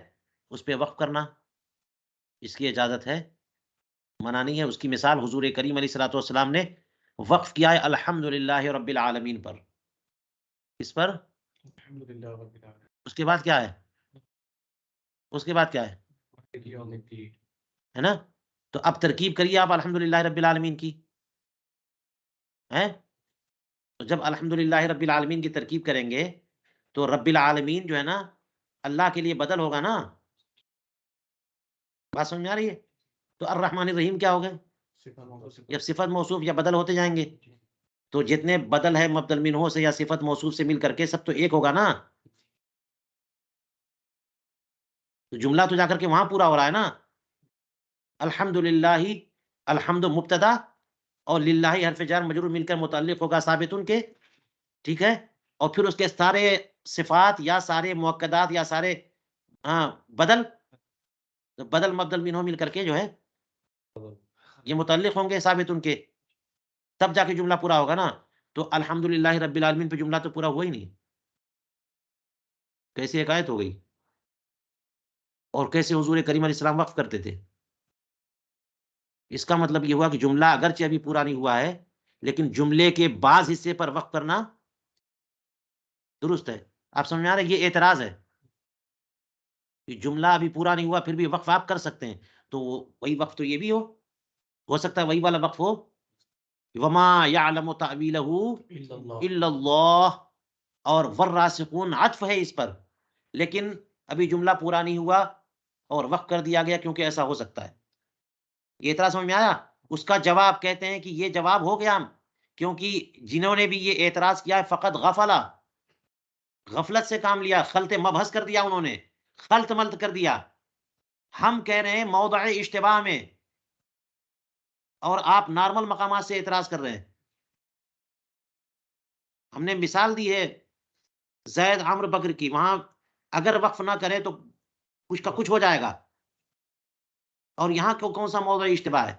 اس پہ وقف کرنا. اس کی اجازت ہے، منع نہیں ہے. اس کی مثال حضور کریم علیہ الصلوۃ والسلام نے وقف کیا ہے الحمدللہ رب العالمین پر. اس پر اس کے بعد کیا ہے؟ اس کے بعد کیا ہے نا؟ تو اب ترکیب کریے آپ الحمدللہ رب العالمین کی ہے. تو جب الحمدللہ رب العالمین کی ترکیب کریں گے تو رب العالمین جو ہے نا اللہ کے لیے بدل ہوگا نا. بات سمجھ میں آ رہی ہے؟ تو الرحمن الرحیم کیا ہوگا؟ جب صفت موصوف یا بدل ہوتے جائیں گے تو جتنے بدل ہے مبدل منہ سے یا صفت موصوف سے مل کر کے سب تو ایک ہوگا نا. تو جملہ تو جا کر کے وہاں پورا ہو رہا ہے نا. الحمدللہ، الحمد مبتدا اور للہ حرف جار مجرور مل کر متعلق ہوگا ثابت ان کے، ٹھیک ہے. اور پھر اس کے سارے صفات یا سارے مؤکدات یا سارے بدل بدل مبدل منہ مل کر کے جو ہے یہ متعلق ہوں گے ثابت ان کے، تب جا کے جملہ پورا ہوگا نا. تو الحمدللہ رب العالمین پہ جملہ تو پورا ہوا ہی نہیں. کیسے ایک آیت ہو گئی؟ اور کیسے حضور کریم علیہ السلام وقف کرتے تھے؟ اس کا مطلب یہ ہوا کہ جملہ اگرچہ ابھی پورا نہیں ہوا ہے لیکن جملے کے بعض حصے پر وقف کرنا درست ہے. آپ سمجھ میں آ رہے؟ یہ اعتراض ہے کہ جملہ ابھی پورا نہیں ہوا پھر بھی وقف آپ کر سکتے ہیں. تو وہی وقف تو یہ بھی ہو سکتا ہے وہی والا وقف ہو وما یعلم تأویلہ الا اللہ، اور والراسخون عطف ہے اس پر، لیکن ابھی جملہ پورا نہیں ہوا اور وقف کر دیا گیا کیونکہ ایسا ہو سکتا ہے. یہ اعتراض سمجھ میں آیا؟ اس کا جواب کہتے ہیں کہ یہ جواب ہو گیا کیونکہ جنہوں نے بھی یہ اعتراض کیا ہے فقط غفلا، غفلت سے کام لیا، خلط مبحث کر دیا، انہوں نے خلط ملط کر دیا. ہم کہہ رہے ہیں موضع اشتباہ میں اور آپ نارمل مقامات سے اعتراض کر رہے ہیں. ہم نے مثال دی ہے زید عمرو بکر کی، وہاں اگر وقف نہ کرے تو کچھ کا کچھ ہو جائے گا، اور یہاں کون سا موضوع اشتباہ ہے؟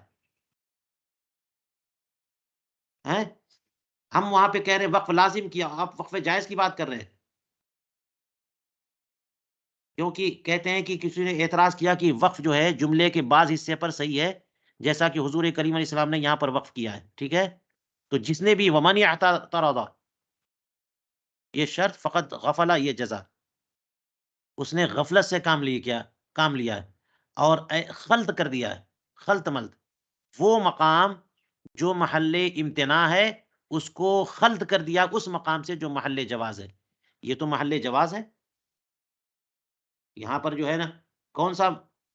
ہم وہاں پہ کہہ رہے ہیں وقف لازم کیا، آپ وقف جائز کی بات کر رہے ہیں. کیونکہ کہتے ہیں کہ کسی نے اعتراض کیا کہ وقف جو ہے جملے کے بعض حصے پر صحیح ہے، جیسا کہ حضور کریم علیہ السلام نے یہاں پر وقف کیا ہے، ٹھیک ہے. تو جس نے بھی ومن اعترض، یہ شرط فقط غفلہ، یہ جزا، اس نے غفلت سے کام لیا ہے اور خلط کر دیا ہے. خلط ملط وہ مقام جو محل امتناع ہے اس کو خلط کر دیا اس مقام سے جو محل جواز ہے. یہ تو محل جواز ہے. یہاں پر جو ہے نا کون سا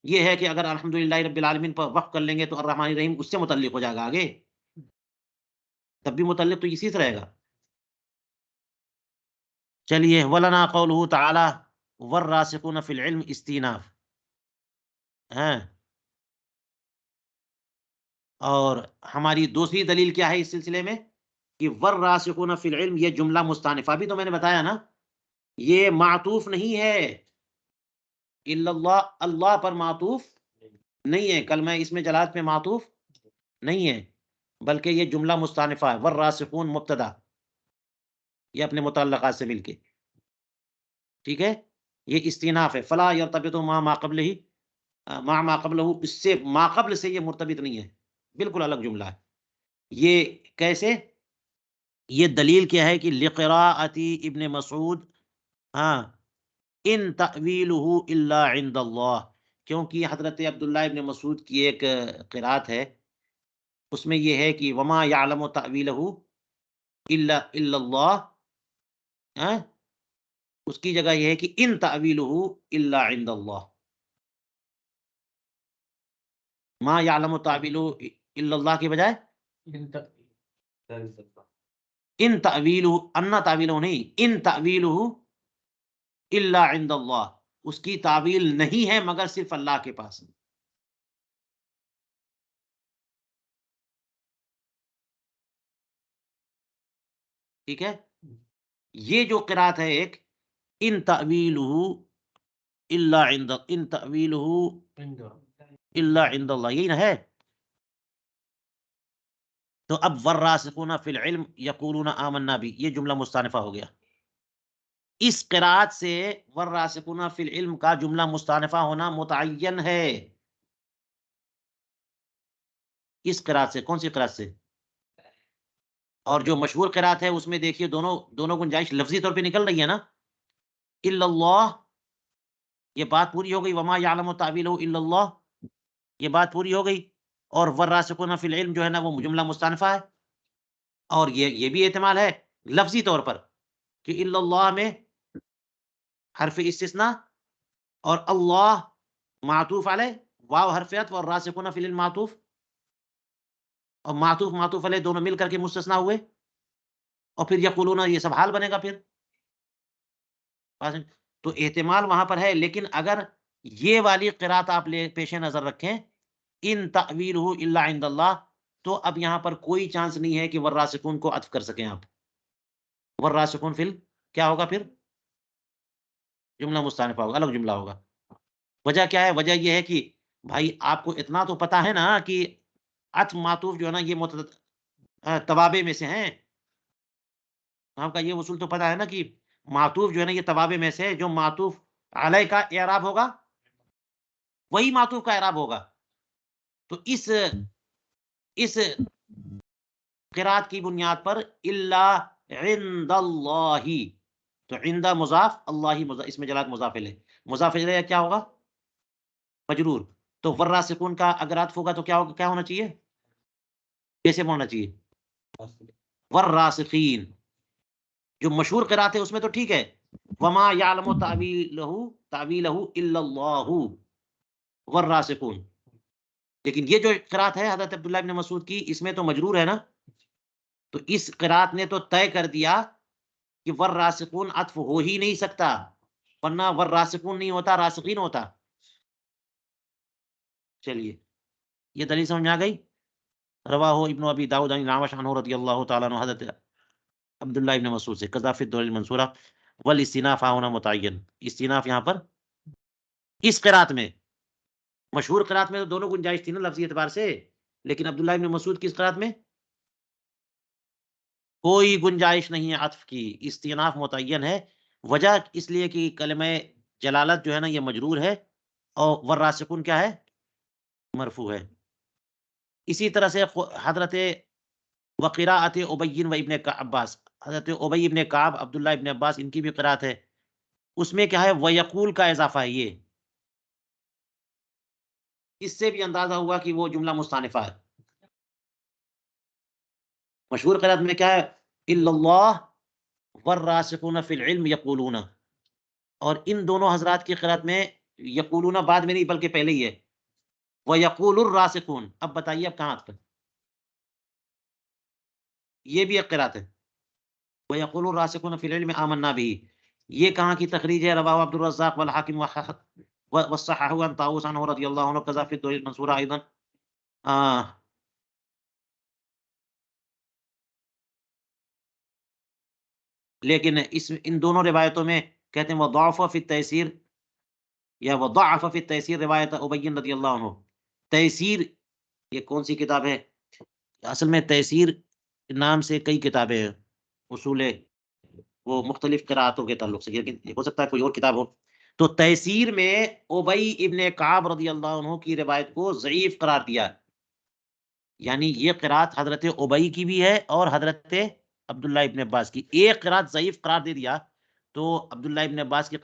یہ ہے کہ اگر الحمدللہ رب العالمین پر وقف کر لیں گے تو الرحمن الرحیم اس سے متعلق ہو جائے گا، آگے تب بھی متعلق تو اسی سے رہے گا. چلیے ولنا قولہ تعالی والراسخون فی العلم استیناف، ہیں. اور ہماری دوسری دلیل کیا ہے اس سلسلے میں کہ والراسخون فی العلم یہ جملہ مستانفہ بھی تو میں نے بتایا نا، یہ معطوف نہیں ہے الا اللہ، اللہ پر معطوف نہیں ہے، کلمہ اس میں جلالت میں معطوف نہیں ہے، بلکہ یہ جملہ مستانفہ ہے. والراسخون مبتدا، یہ اپنے متعلقات سے مل کے، ٹھیک ہے. یہ استیناف ہے. فلا یرتبط ما قبلہ ہی ما قبلہ، اس سے ما قبل سے یہ مرتبط نہیں ہے، بالکل الگ جملہ ہے. یہ کیسے؟ یہ دلیل کیا ہے کہ لقراءۃ ابن مسعود ان تأویلہ الا عند اللہ، کیونکہ حضرت عبداللہ ابن مسعود کی ایک قرات ہے، اس میں یہ ہے کہ وما یعلم تأویلہ الا اللہ، اس کی جگہ یہ ہے کہ ان تأویلہ الا عند اللہ. ما یعلم تأویلہ الا اللہ کی بجائے ان تأویلہ، ان تأویلہ نہیں، ان تأویلہ الا عند اللہ، اس کی تعویل نہیں ہے مگر صرف اللہ کے پاس. ٹھیک ہے. یہ جو قرات ہے ایک ان تأویلہ الا عند، ان تأویلہ الا عند اللہ، یہی نہ ہے. تو اب والراسخون فی العلم یقولون آمنا بھی، یہ جملہ مستانفہ ہو گیا. اس قرات سے والراسخون فی العلم کا جملہ مستانفہ ہونا متعین ہے. اس قرات سے. کون سی قرات سے؟ اور جو مشہور قرات ہے اس میں دیکھیے دونوں گنجائش لفظی طور پہ نکل رہی ہے نا. الا اللہ، یہ بات پوری ہو گئی. وما یعلم تاویلہ الا اللہ، یہ بات پوری ہو گئی. اور والراسخون فی العلم جو ہے نا وہ جملہ مستانفہ ہے. اور یہ بھی احتمال ہے لفظی طور پر کہ الا اللہ میں حرف استثناء اور اللہ معطوف علیہ، واو حرف عطف اور راسخون فی العلم معطوف، اور معطوف علیہ دونوں مل کر کے مستثنیٰ ہوئے. اور پھر یقولون یہ سب حال بنے گا پھر. تو احتمال وہاں پر ہے. لیکن اگر یہ والی قرات آپ پیش نظر رکھیں ان تأویلہ الا عند اللہ، تو اب یہاں پر کوئی چانس نہیں ہے کہ والراسخون کو عطف کر سکیں آپ. والراسخون فی کیا ہوگا پھر؟ جملہ مستانفہ ہوگا، الگ جملہ ہوگا. وجہ کیا ہے؟ وجہ یہ ہے کہ بھائی آپ کو اتنا تو پتا ہے نا کہ عطف معطوف جو ہے نا یہ توابع میں سے ہیں. آپ کا یہ اصول تو پتا ہے نا کہ معطوف جو ہے نا یہ توابع میں سے ہے. جو معطوف علیہ کا اعراب ہوگا وہی معطوف کا اعراب ہوگا. تو اس قرات کی بنیاد پر الا عند اللہ، تو عند مضاف، اللہ مضاف، اس میں جلالت مضاف الیہ. مضاف الیہ کیا ہوگا؟ مجرور. تو والراسخون کا اگر عطف ہوگا تو کیا ہوگا؟ کیا ہونا چاہیے؟ کیسے ہونا چاہیے؟ والراسخین. جو مشہور قرات ہے اس میں تو ٹھیک ہے وما یعلم تاویلہ الا اللہ والراسخون. لیکن یہ جو قرات ہے حضرت عبداللہ ابن مسعود کی، اس میں تو مجرور ہے نا. تو اس قرات نے تو طے کر دیا کہ والراسخون عطف ہو ہی نہیں سکتا، ورنہ والراسخون نہیں ہوتا، راسخین ہوتا. چلیے یہ دلیل سمجھ میں آ گئی. رواہ ابن ابی داؤد عن الاعمش عنہ رضی اللہ تعالیٰ عنہ حضرت عبداللہ ابن مسعود سے قذا فی الدور المنصورہ. والاستئناف ہونا متعین، استئناف یہاں پر اس قرات میں. مشہور قرات میں تو دونوں گنجائش تھی نا لفظی اعتبار سے، لیکن عبداللہ ابن مسعود کی اس قرات میں کوئی گنجائش نہیں ہے عطف کی، استئناف متعین ہے. وجہ اس لیے کہ کلمہ جلالت جو ہے نا یہ مجرور ہے اور والراسخون کیا ہے؟ مرفوع ہے. اسی طرح سے حضرت وقراءت ابی و ابن عباس، حضرت ابی ابن کعب، عبداللہ ابن عباس، ان کی بھی قرات ہے. اس میں کیا ہے؟ ویقول کا اضافہ ہے. یہ اس سے بھی اندازہ ہوا کہ وہ جملہ مستانفہ ہے. مشہور قرات میں کیا ہے؟ الا اللہ والراسخون فی العلم یقولون. اور ان دونوں حضرات کی قرات میں یقولون بعد میں نہیں بلکہ پہلے ہی ہے. ویقول الراسخون. اب بتائیے اب کہاں تک؟ یہ بھی ایک قرات ہے ویقول الراسخون فی العلم آمنا بھی. یہ کہاں کی تخریج ہے؟ رواه عبد الرزاق والحاکم والصححه عن طاووس عنہ رضی اللہ عنہ كذا في الدور المنصورہ ایضا. لیکن ان دونوں روایتوں میں کہتے ہیں وضعف فی التیسیر یا وضعف فی التیسیر روایت ابی رضی اللہ عنہ. تیسیر یہ کون سی کتاب ہے؟ اصل میں تیسیر نام سے کئی کتابیں ہیں اصول وہ مختلف قراتوں کے تعلق سے، لیکن ہو سکتا ہے کوئی اور کتاب ہو. تو تیسیر میں ابی ابن کعب رضی اللہ عنہ کی روایت کو ضعیف قرار دیا. یعنی یہ قرات حضرت ابی کی بھی ہے اور حضرت عبداللہ ابن عباس کی. ایک قرات ضعیف قرار دے دیا تو عبداللہ ابن عباس کی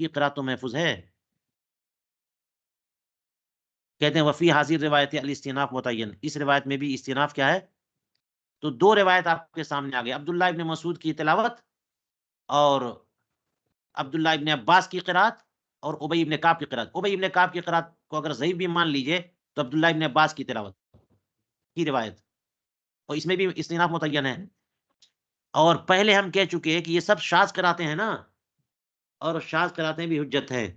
قرات تو محفوظ ہے. کہتے ہیں وفی حاضر روایت الاستئناف متعین. اس روایت میں بھی استئناف کیا ہے؟ تو دو روایت آپ کے سامنے آ گئی، عبداللہ ابن مسعود کی تلاوت اور عبداللہ ابن عباس کی قرات اور ابی ابن کعب کی قرات. ابی ابن کعب کی قرات کو اگر ضعیف بھی مان لیجئے تو عبداللہ ابن عباس کی تلاوت کی روایت، اور اس میں بھی استئناف متعین ہے. اور پہلے ہم کہہ چکے ہیں کہ یہ سب شاذ قراتیں ہیں نا، اور شاذ قراتیں بھی حجت ہیں.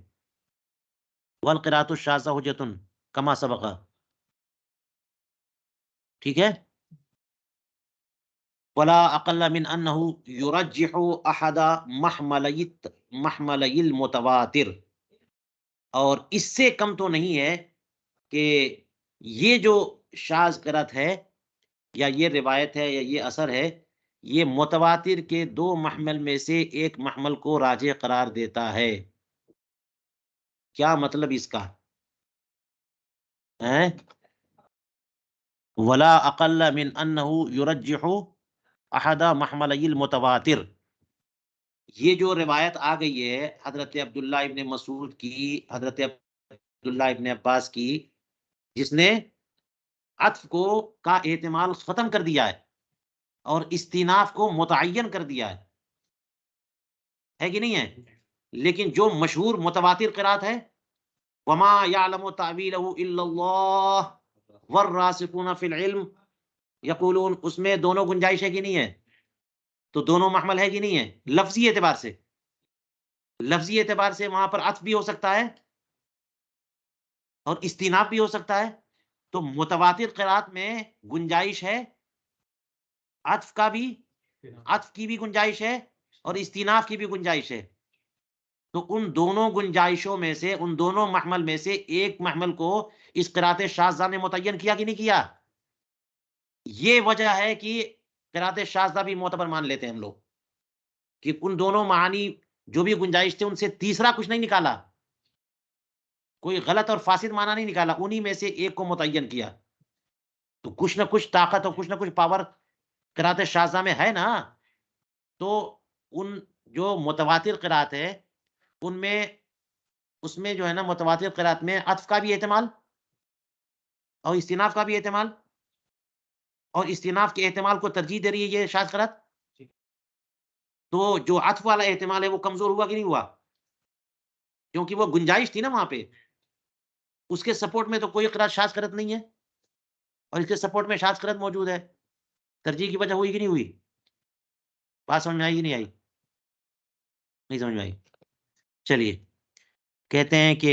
والقرات الشاذہ حجت کما سبق. ٹھیک ہے. ولا اقل من انه يرجح احد محملی المتواتر. اور اس سے کم تو نہیں ہے کہ یہ جو شاذ قرات ہے یا یہ روایت ہے یا یہ اثر ہے، یہ متواتر کے دو محمل میں سے ایک محمل کو راجح قرار دیتا ہے. کیا مطلب اس کا ہے؟ ولا اقل من انه يرجح احد محملی المتواتر. یہ جو روایت آ گئی ہے حضرت عبداللہ ابن مسعود کی، حضرت عبداللہ ابن عباس کی، جس نے عطف کو کا احتمال ختم کر دیا ہے اور استیناف کو متعین کر دیا ہے کہ نہیں ہے؟ لیکن جو مشہور متواتر قرات ہے وما يعلم تاویلہ الا اللہ والراسخون فی العلم یقولون، اس میں دونوں گنجائش ہے کہ نہیں ہے؟ تو دونوں محمل ہے کہ نہیں ہے؟ لفظی اعتبار سے، لفظی اعتبار سے وہاں پر عطف بھی ہو سکتا ہے اور استیناف بھی ہو سکتا ہے. تو متواتر قرات میں گنجائش ہے عطف کا بھی، عطف کی بھی گنجائش ہے اور استیناف کی بھی گنجائش ہے. تو ان دونوں گنجائشوں میں سے، ان دونوں محمل میں سے ایک محمل کو اس قرات شاذہ نے متعین کیا کہ نہیں کیا؟ یہ وجہ ہے کہ قرات شاذہ بھی معتبر مان لیتے ہیں ہم لوگ، کہ ان دونوں معانی جو بھی گنجائش تھے ان سے تیسرا کچھ نہیں نکالا، کوئی غلط اور فاسد معنی نہیں نکالا، انہی میں سے ایک کو متعین کیا. تو کچھ نہ کچھ طاقت اور کچھ نہ کچھ پاور قرات شاذہ میں ہے نا. تو ان جو متواتر قرات ہے ان میں، اس میں جو ہے نا متواتر قرات میں عطف کا بھی احتمال اور استیناف کا بھی احتمال، اور استیناف کے احتمال کو ترجیح دے رہی ہے یہ شاذ قرات. تو جو عطف والا احتمال ہے وہ کمزور ہوا کہ نہیں ہوا؟ کیونکہ وہ گنجائش تھی نا وہاں پہ، اس کے سپورٹ میں تو کوئی قرات شاذ قرات نہیں ہے اور اس کے سپورٹ میں شاذ قرات موجود ہے. ترجیح کی وجہ ہوئی کہ نہیں ہوئی؟ بات سمجھ میں آئی کہ نہیں آئی؟ نہیں سمجھ میں آئی. چلیے، کہتے ہیں کہ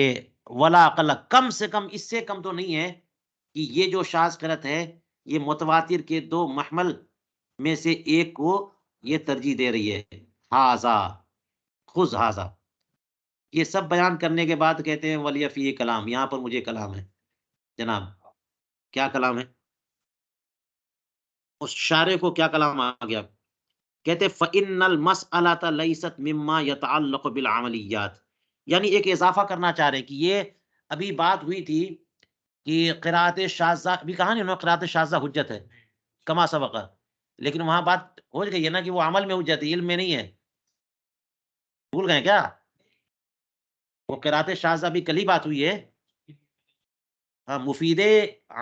ولا اقل، کم سے کم، اس سے کم تو نہیں ہے کہ یہ جو شاذ قرات ہے یہ متواتر کے دو محمل میں سے ایک کو یہ ترجیح دے رہی ہے. ہاذا، خذ ہاذا. یہ سب بیان کرنے کے بعد کہتے ہیں ولی فی کلام. یہاں پر مجھے کلام ہے جناب. کیا کلام ہے؟ اس شارح کو کیا کلام آ گیا؟ کہتے فَإِنَّ الْمَسْأَلَةَ لَيْسَتْ مِمَّا يَتَعَلَّقُ بِالْعَمَلِيَّاتِ. یعنی ایک اضافہ کرنا چاہ رہے ہیں کہ یہ ابھی بات ہوئی تھی کہ قرات شاذہ، ابھی کہا نہیں انہوں نے قرات شاذہ حجت ہے کما سبق، لیکن وہاں بات ہو گئی ہے نا کہ وہ عمل میں حجت ہے، علم میں نہیں ہے. بھول گئے کیا؟ وہ قرات شاذہ بھی کل ہی بات ہوئی ہے. ہاں، مفید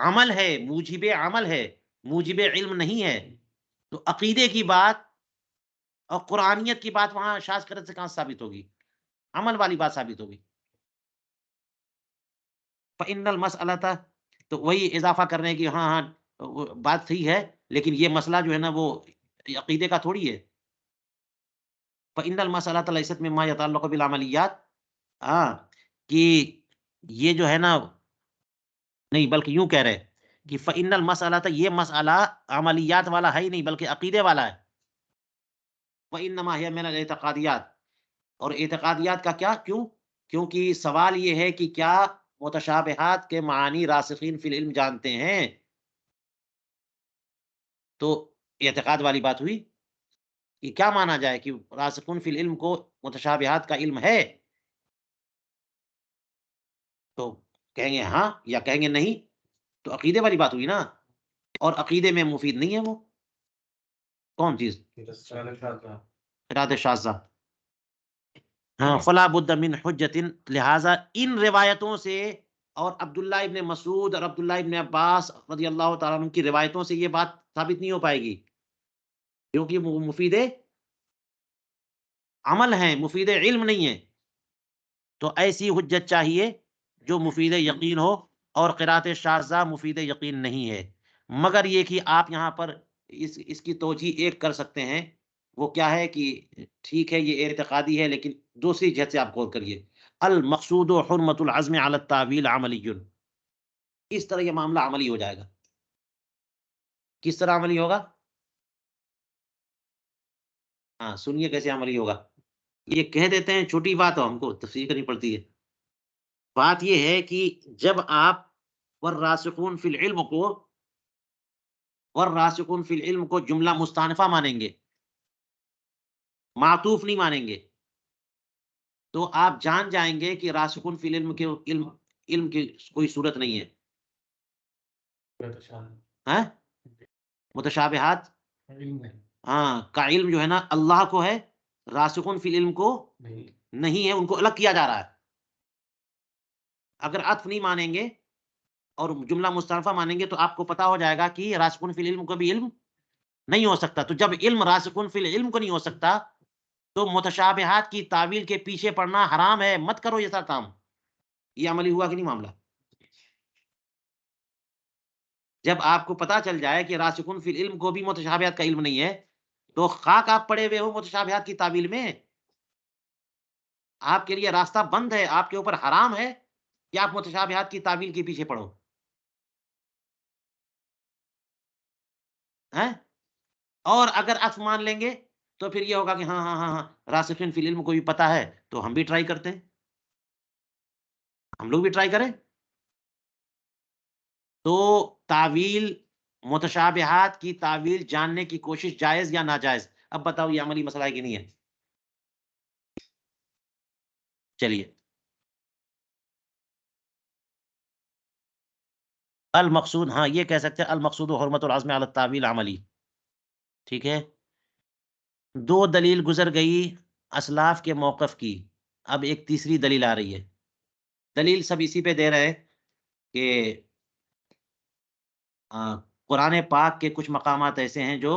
عمل ہے، موجب عمل ہے، موجب علم نہیں ہے. تو عقیدے کی بات اور قرآنیت کی بات وہاں شاذ قرات سے کہاں ثابت ہوگی؟ عمل والی بات ثابت ہوگی. فَإِنَّ الْمَسْأَلَةَ، تو وہی اضافہ کر رہے ہیں کہ ہاں ہاں بات صحیح ہے لیکن یہ مسئلہ جو ہے نا وہ عقیدے کا تھوڑی ہے. فَإِنَّ الْمَسْأَلَةَ لَيْسَتْ مِمَّا يَتَعَلَّقُ بِالْعَمَلِيَّاتِ. ہاں، کہ یہ جو ہے نا، نہیں بلکہ یوں کہہ رہے کہ فَإِنَّ الْمَسْأَلَةَ، یہ مسئلہ عملیات والا ہے ہی نہیں بلکہ عقیدے والا ہے. وَإِنَّمَا هِيَ مِنَ الْاعْتِقَادِيَّات، اور اعتقادیات کا کیا؟ کیوں؟ کیونکہ سوال یہ ہے کہ کیا متشابہات کے معانی راسخین فی العلم جانتے ہیں؟ تو اعتقاد والی بات ہوئی کہ کیا مانا جائے کہ راسخون فی العلم کو متشابہات کا علم ہے؟ تو کہیں گے ہاں یا کہیں گے نہیں. تو عقیدے والی بات ہوئی نا، اور عقیدے میں مفید نہیں ہے وہ کون چیز؟ قرات شاذہ. ہاں، فلا بد من حجت، لہذا ان روایتوں سے اور عبداللہ ابن مسعود اور عبداللہ ابن عباس رضی اللہ تعالیٰ عنہ کی روایتوں سے یہ بات ثابت نہیں ہو پائے گی، کیونکہ وہ مفید عمل ہیں، مفید علم نہیں ہے. تو ایسی حجت چاہیے جو مفید یقین ہو، اور قرات شاذہ مفید یقین نہیں ہے. مگر یہ کہ آپ یہاں پر اس کی توجیہ ایک کر سکتے ہیں، وہ کیا ہے کہ ٹھیک ہے یہ اعتقادی ہے لیکن دوسری جہت سے آپ غور کریے. المقصود حرمت العزم علی التاویل عملی، اس طرح یہ معاملہ عملی ہو جائے گا. کس طرح عملی ہوگا؟ ہاں سنیے کیسے عملی ہوگا. یہ کہہ دیتے ہیں چھوٹی بات ہو، ہم کو تفسیر کرنی پڑتی ہے. بات یہ ہے کہ جب آپ والراسخون فی العلم کو، والراسخون فی العلم کو جملہ مستانفہ مانیں گے، معطوف نہیں مانیں گے، تو آپ جان جائیں گے کہ راسخون فی العلم کے علم کی کوئی صورت نہیں ہے. ہاں متشابہات ہاں کا علم جو ہے نا اللہ کو ہے، راسخون فی العلم کو نہیں ہے، ان کو الگ کیا جا رہا ہے۔ اگر عطف نہیں مانیں گے اور جملہ مستأنفہ مانیں گے تو آپ کو پتا ہو جائے گا کہ راسخون فی العلم کو بھی علم نہیں ہو سکتا۔ تو جب علم راسخون فی العلم کو نہیں ہو سکتا تو متشابہات کی تعویل کے پیچھے پڑنا حرام ہے، مت کرو یہ سارا کام۔ یہ عملی ہوا کہ نہیں معاملہ؟ جب آپ کو پتا چل جائے کہ راسخون فی العلم کو بھی متشابہات کا علم نہیں ہے تو خاک آپ پڑے ہوئے ہو متشابہات کی تعویل میں، آپ کے لیے راستہ بند ہے، آپ کے اوپر حرام ہے کہ آپ متشابہات کی تعویل کے پیچھے پڑو ہیں۔ اور اگر عطف مان لیں گے تو پھر یہ ہوگا کہ ہاں ہاں ہاں ہاں راسخین فی العلم کو بھی پتا ہے تو ہم بھی ٹرائی کرتے ہیں، ہم لوگ بھی ٹرائی کریں۔ تو تعویل متشابہات کی تعویل جاننے کی کوشش جائز یا ناجائز؟ اب بتاؤ یہ عملی مسئلہ ہے کہ نہیں ہے؟ چلیے المقصود، ہاں یہ کہہ سکتے ہیں المقصود حرمت العزم علی التعویل عملی، ٹھیک ہے۔ دو دلیل گزر گئی اسلاف کے موقف کی، اب ایک تیسری دلیل آ رہی ہے۔ دلیل سب اسی پہ دے رہے کہ قرآن پاک کے کچھ مقامات ایسے ہیں جو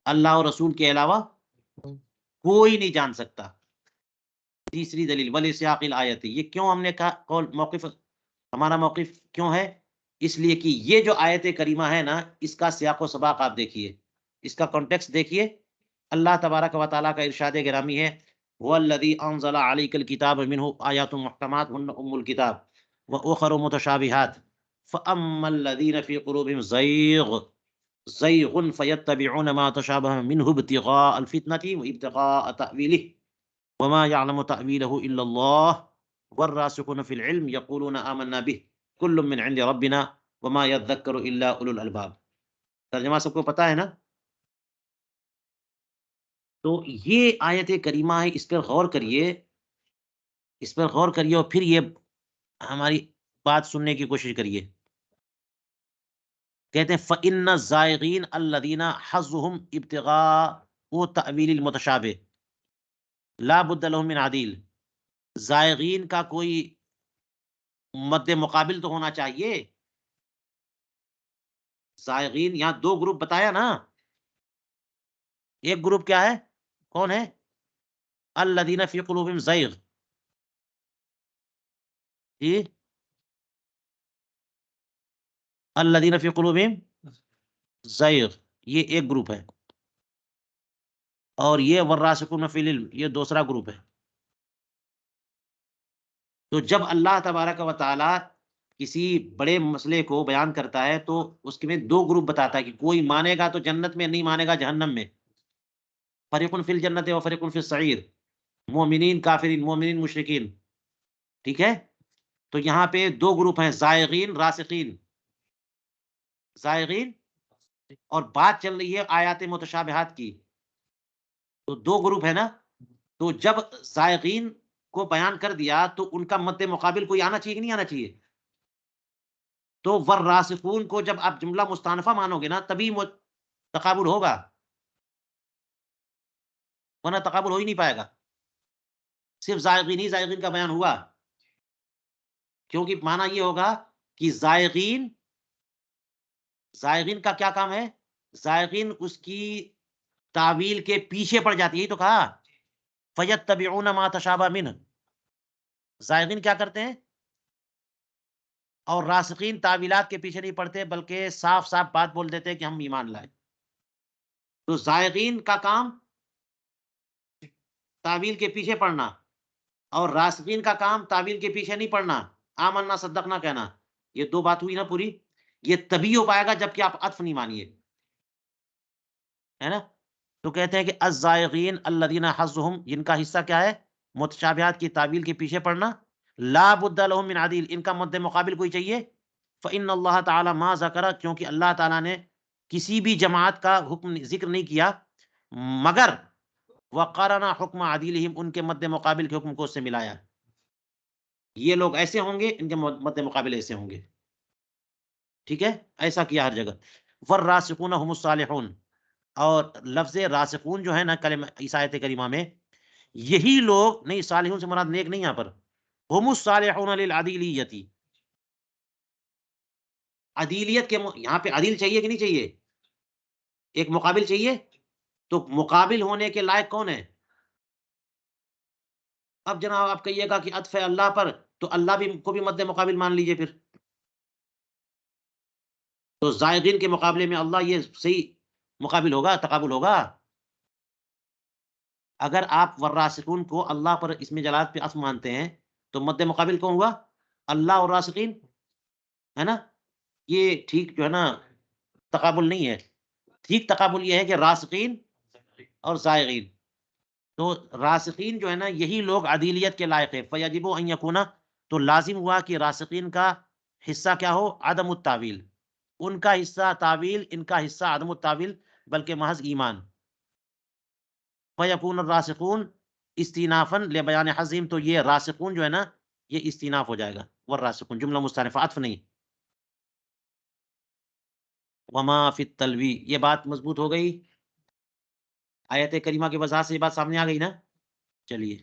اللہ اور رسول کے علاوہ کوئی نہیں جان سکتا۔ تیسری دلیل وَلِسِيَاقِ الْآیَةِ، یہ کیوں ہم نے کہا قول موقف، ہمارا موقف کیوں ہے؟ اس لیے کہ یہ جو آیت کریمہ ہے نا اس کا سیاق و سباق آپ دیکھیے، اس کا کانٹیکسٹ دیکھیے۔ اللہ تبارک و تعالیٰ کا ارشاد گرامی ہے وَالَّذِي أَنزَلَ عَلَيْكَ الْكِتَابَ مِنْهُ آيَاتٌ مُحْكَمَاتٌ هُنَّ أُمُّ الْكِتَابِ وَأُخَرُ مُتَشَابِهَاتٌ فَأَمَّا الَّذِينَ فِي قُلُوبِهِمْ زَيْغٌ فَيَتَّبِعُونَ مَا تَشَابَهَ مِنْهُ ابْتِغَاءَ الْفِتْنَةِ وَابْتِغَاءَ تَأْوِيلِهِ وَمَا يَعْلَمُ تَأْوِيلَهُ إِلَّا اللَّهُ وَالرَّاسِخُونَ فِي الْعِلْمِ يَقُولُونَ آمَنَّا بِهِ كُلٌّ مِّنْ عِندِ رَبِّنَا وَمَا يَذَّكَّرُ إِلَّا أُولُو الْأَلْبَابِ۔ ترجمہ سب کو پتا ہے نا؟ تو یہ آیت کریمہ ہے، اس پر غور کریے، اس پر غور کریے اور پھر یہ ہماری بات سننے کی کوشش کریے۔ کہتے ہیں فَإِنَّ الزَّائِغِينَ الَّذِينَ حَظُّهُمْ ابْتِغَاءُ تَأْوِيلِ الْمُتَشَابِهِ لَا بُدَّ لَهُم مِّنْ عَدِيلٍ، زائغین کا کوئی مد مقابل تو ہونا چاہیے۔ زائغین یہاں دو گروپ بتایا نا، ایک گروپ کیا ہے، کون ہے؟ الذین فی قلوبہم زیغ، جی الذین فی قلوبہم زیغ، یہ ایک گروپ ہے، اور یہ والراسخون فی العلم یہ دوسرا گروپ ہے۔ تو جب اللہ تبارک و تعالی کسی بڑے مسئلے کو بیان کرتا ہے تو اس میں دو گروپ بتاتا ہے کہ کوئی مانے گا تو جنت میں، نہیں مانے گا جہنم میں، فریق فی الجنت و فریق فی السعیر، مومنین کافرین، مومنین مشرکین، ٹھیک ہے۔ تو یہاں پہ دو گروپ ہیں، زائغین راسخین۔ زائغین، اور بات چل رہی ہے آیات متشابہات کی، تو دو گروپ ہے نا۔ تو جب زائغین کو بیان کر دیا تو ان کا مد مقابل کوئی آنا چاہیے کہ نہیں آنا چاہیے؟ تو والراسخون کو جب آپ جملہ مستانفہ مانو گے نا تبھی تقابل ہوگا، ورنہ تقابل ہو ہی نہیں پائے گا۔ صرف زائغین ہی زائغین کا بیان ہوا، کیونکہ معنی یہ ہوگا کہ زائغین کا کیا کام ہے؟ زائغین اس کی تعویل کے پیچھے پڑ جاتی ہے، تو کہا فَيَتَّبِعُونَ مَا تَشَابَهَ مِنْهُ، زائغین کیا کرتے ہیں؟ اور راسخین تعویلات کے پیچھے نہیں پڑتے بلکہ صاف صاف بات بول دیتے ہیں کہ ہم ایمان لائے۔ تو زائغین کا کام تعویل کے پیچھے پڑنا، اور راسخین کا کام تعویل کے پیچھے نہیں پڑنا، آمنا صدقنا کہنا۔ یہ دو بات ہوئی نا پوری، یہ تبھی ہو پائے گا جبکہ آپ عطف نہیں مانیے، ہے نا۔ تو کہتے ہیں کہ الزائغین الذین حظهم، جن کا حصہ کیا ہے؟ متشابہات کی تعویل کے پیچھے پڑنا، لا بد لهم من عدیل، ان کا مد مقابل کوئی چاہیے۔ فإن اللہ تعالی ما ذکر، کیونکہ اللہ تعالیٰ نے کسی بھی جماعت کا حکم ذکر نہیں کیا مگر وقارنا حکم عدیلہم، ان کے مد مقابل کے حکم کو اس سے ملایا۔ یہ لوگ ایسے ہوں گے، ان کے مد مقابل ایسے ہوں گے۔ ٹھیک ہے، ایسا کیا ہر جگہ. والراسخون هم الصالحون، اور لفظ راسخون جو ہے نا کلمہ اس آیت کریمہ میں، یہی لوگ نہیں، صالحون سے مراد نیک نہیں، یہاں پر هم الصالحون للعدیلیت، عدیلیت کے یہاں پہ عدیل چاہیے کہ نہیں چاہیے؟ ایک مقابل چاہیے. تو مقابل ہونے کے لائق کون ہے؟ اب جناب آپ کہیے گا کہ عطف ہے اللہ پر، تو اللہ بھی کو بھی مد مقابل مان لیجئے پھر. تو زائغین کے مقابلے میں اللہ یہ صحیح مقابل ہوگا، تقابل ہوگا؟ اگر آپ والراسخون کو اللہ پر اسم جلالت پہ عطف مانتے ہیں تو مد مقابل کون ہوا؟ اللہ اور راسخین، ہے نا؟ یہ ٹھیک جو ہے نا تقابل نہیں ہے. ٹھیک تقابل یہ ہے کہ راسخین اور زائغین. تو راسخین جو ہے نا یہی لوگ عدیلیت کے لائق ہے. فیجب ان یکونا، تو لازم ہوا کہ راسخین کا حصہ کیا ہو؟ عدم التاویل. ان کا حصہ تعویل، ان کا حصہ عدم التاویل، بلکہ محض ایمان. فیکون الراسخون استینافا لبیان حظیم، تو یہ راسخون جو ہے نا یہ استیناف ہو جائے گا. والراسخون جملہ مستأنفہ، عطف نہیں. وما فی التلوی، یہ بات مضبوط ہو گئی. آیت کریمہ کی وضاحت سے یہ بات سامنے آ گئی نا. چلیے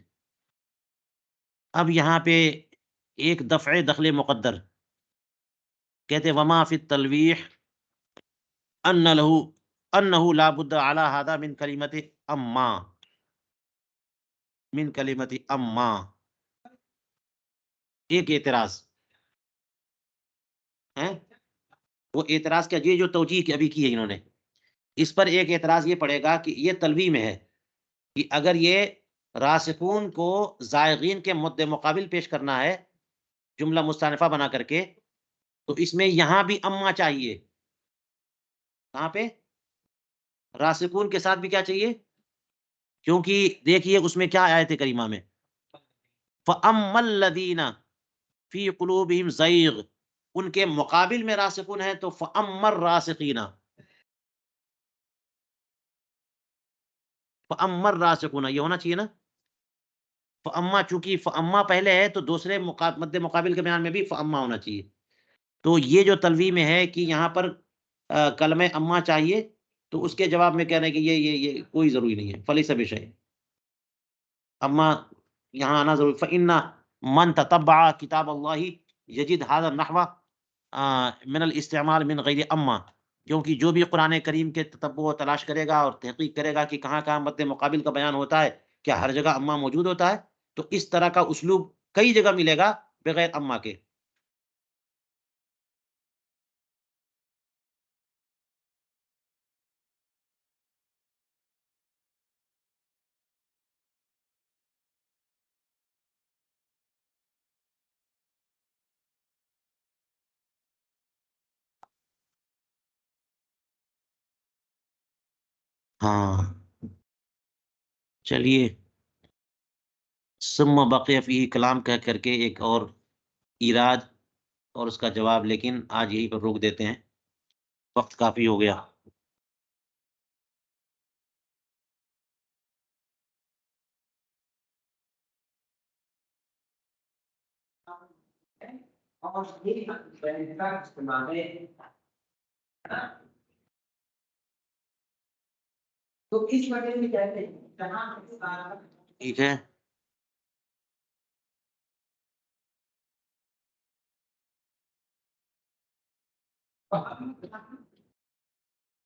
اب یہاں پہ ایک دفع دخل مقدر کہتے وما فی التلویح انہ لا بد علی ھذا من کلمۃ اما، من کلمۃ اما. ایک اعتراض ہے، وہ اعتراض کیا؟ یہ جو توجیہ ابھی کی ہے انہوں نے، اس پر ایک اعتراض یہ پڑے گا کہ یہ تلوی میں ہے کہ اگر یہ راسخون کو زائغین کے مد مقابل پیش کرنا ہے جملہ مستأنفہ بنا کر کے، تو اس میں یہاں بھی اما چاہیے. کہاں پہ؟ راسخون کے ساتھ بھی کیا چاہیے؟ کیونکہ دیکھیے اس میں کیا آیت کریمہ میں، فَأَمَّا الَّذِينَ فِي قُلُوبِهِمْ زَيْغٌ، ان کے مقابل میں راسخون ہے تو فَأَمَّا الرَّاسِخِينَ، فَأَمَّا الرَّاسِخُونَ یہ ہونا چاہیے نا. فَأَمَّا، چونکہ فَأَمَّا پہلے ہے تو دوسرے مد مقابل کے بیان میں بھی فَأَمَّا ہونا چاہیے. تو یہ جو تلوی میں ہے کہ یہاں پر کلمہ اما چاہیے، تو اس کے جواب میں کہہ رہے ہیں کہ یہ کوئی ضروری نہیں ہے. فلیس بشیء، اما یہاں آنا ضروری. فَإِنَّ مَن تَتَبَّعَ کتاب اللہ یجد ھذا النحو من الاستعمال من غیر اما، کیونکہ جو بھی قرآن کریم کے تتبع و تلاش کرے گا اور تحقیق کرے گا کہ کہاں کہاں مد مقابل کا بیان ہوتا ہے، کیا ہر جگہ اما موجود ہوتا ہے، تو اس طرح کا اسلوب کئی جگہ ملے گا بغیر اما کے. ہاں چلیے، ثم بقی فیہ کلام کہہ کر کے ایک اور ایراد اور اس کا جواب، لیکن آج یہی پر روک دیتے ہیں، وقت کافی ہو گیا. ٹھیک ہے.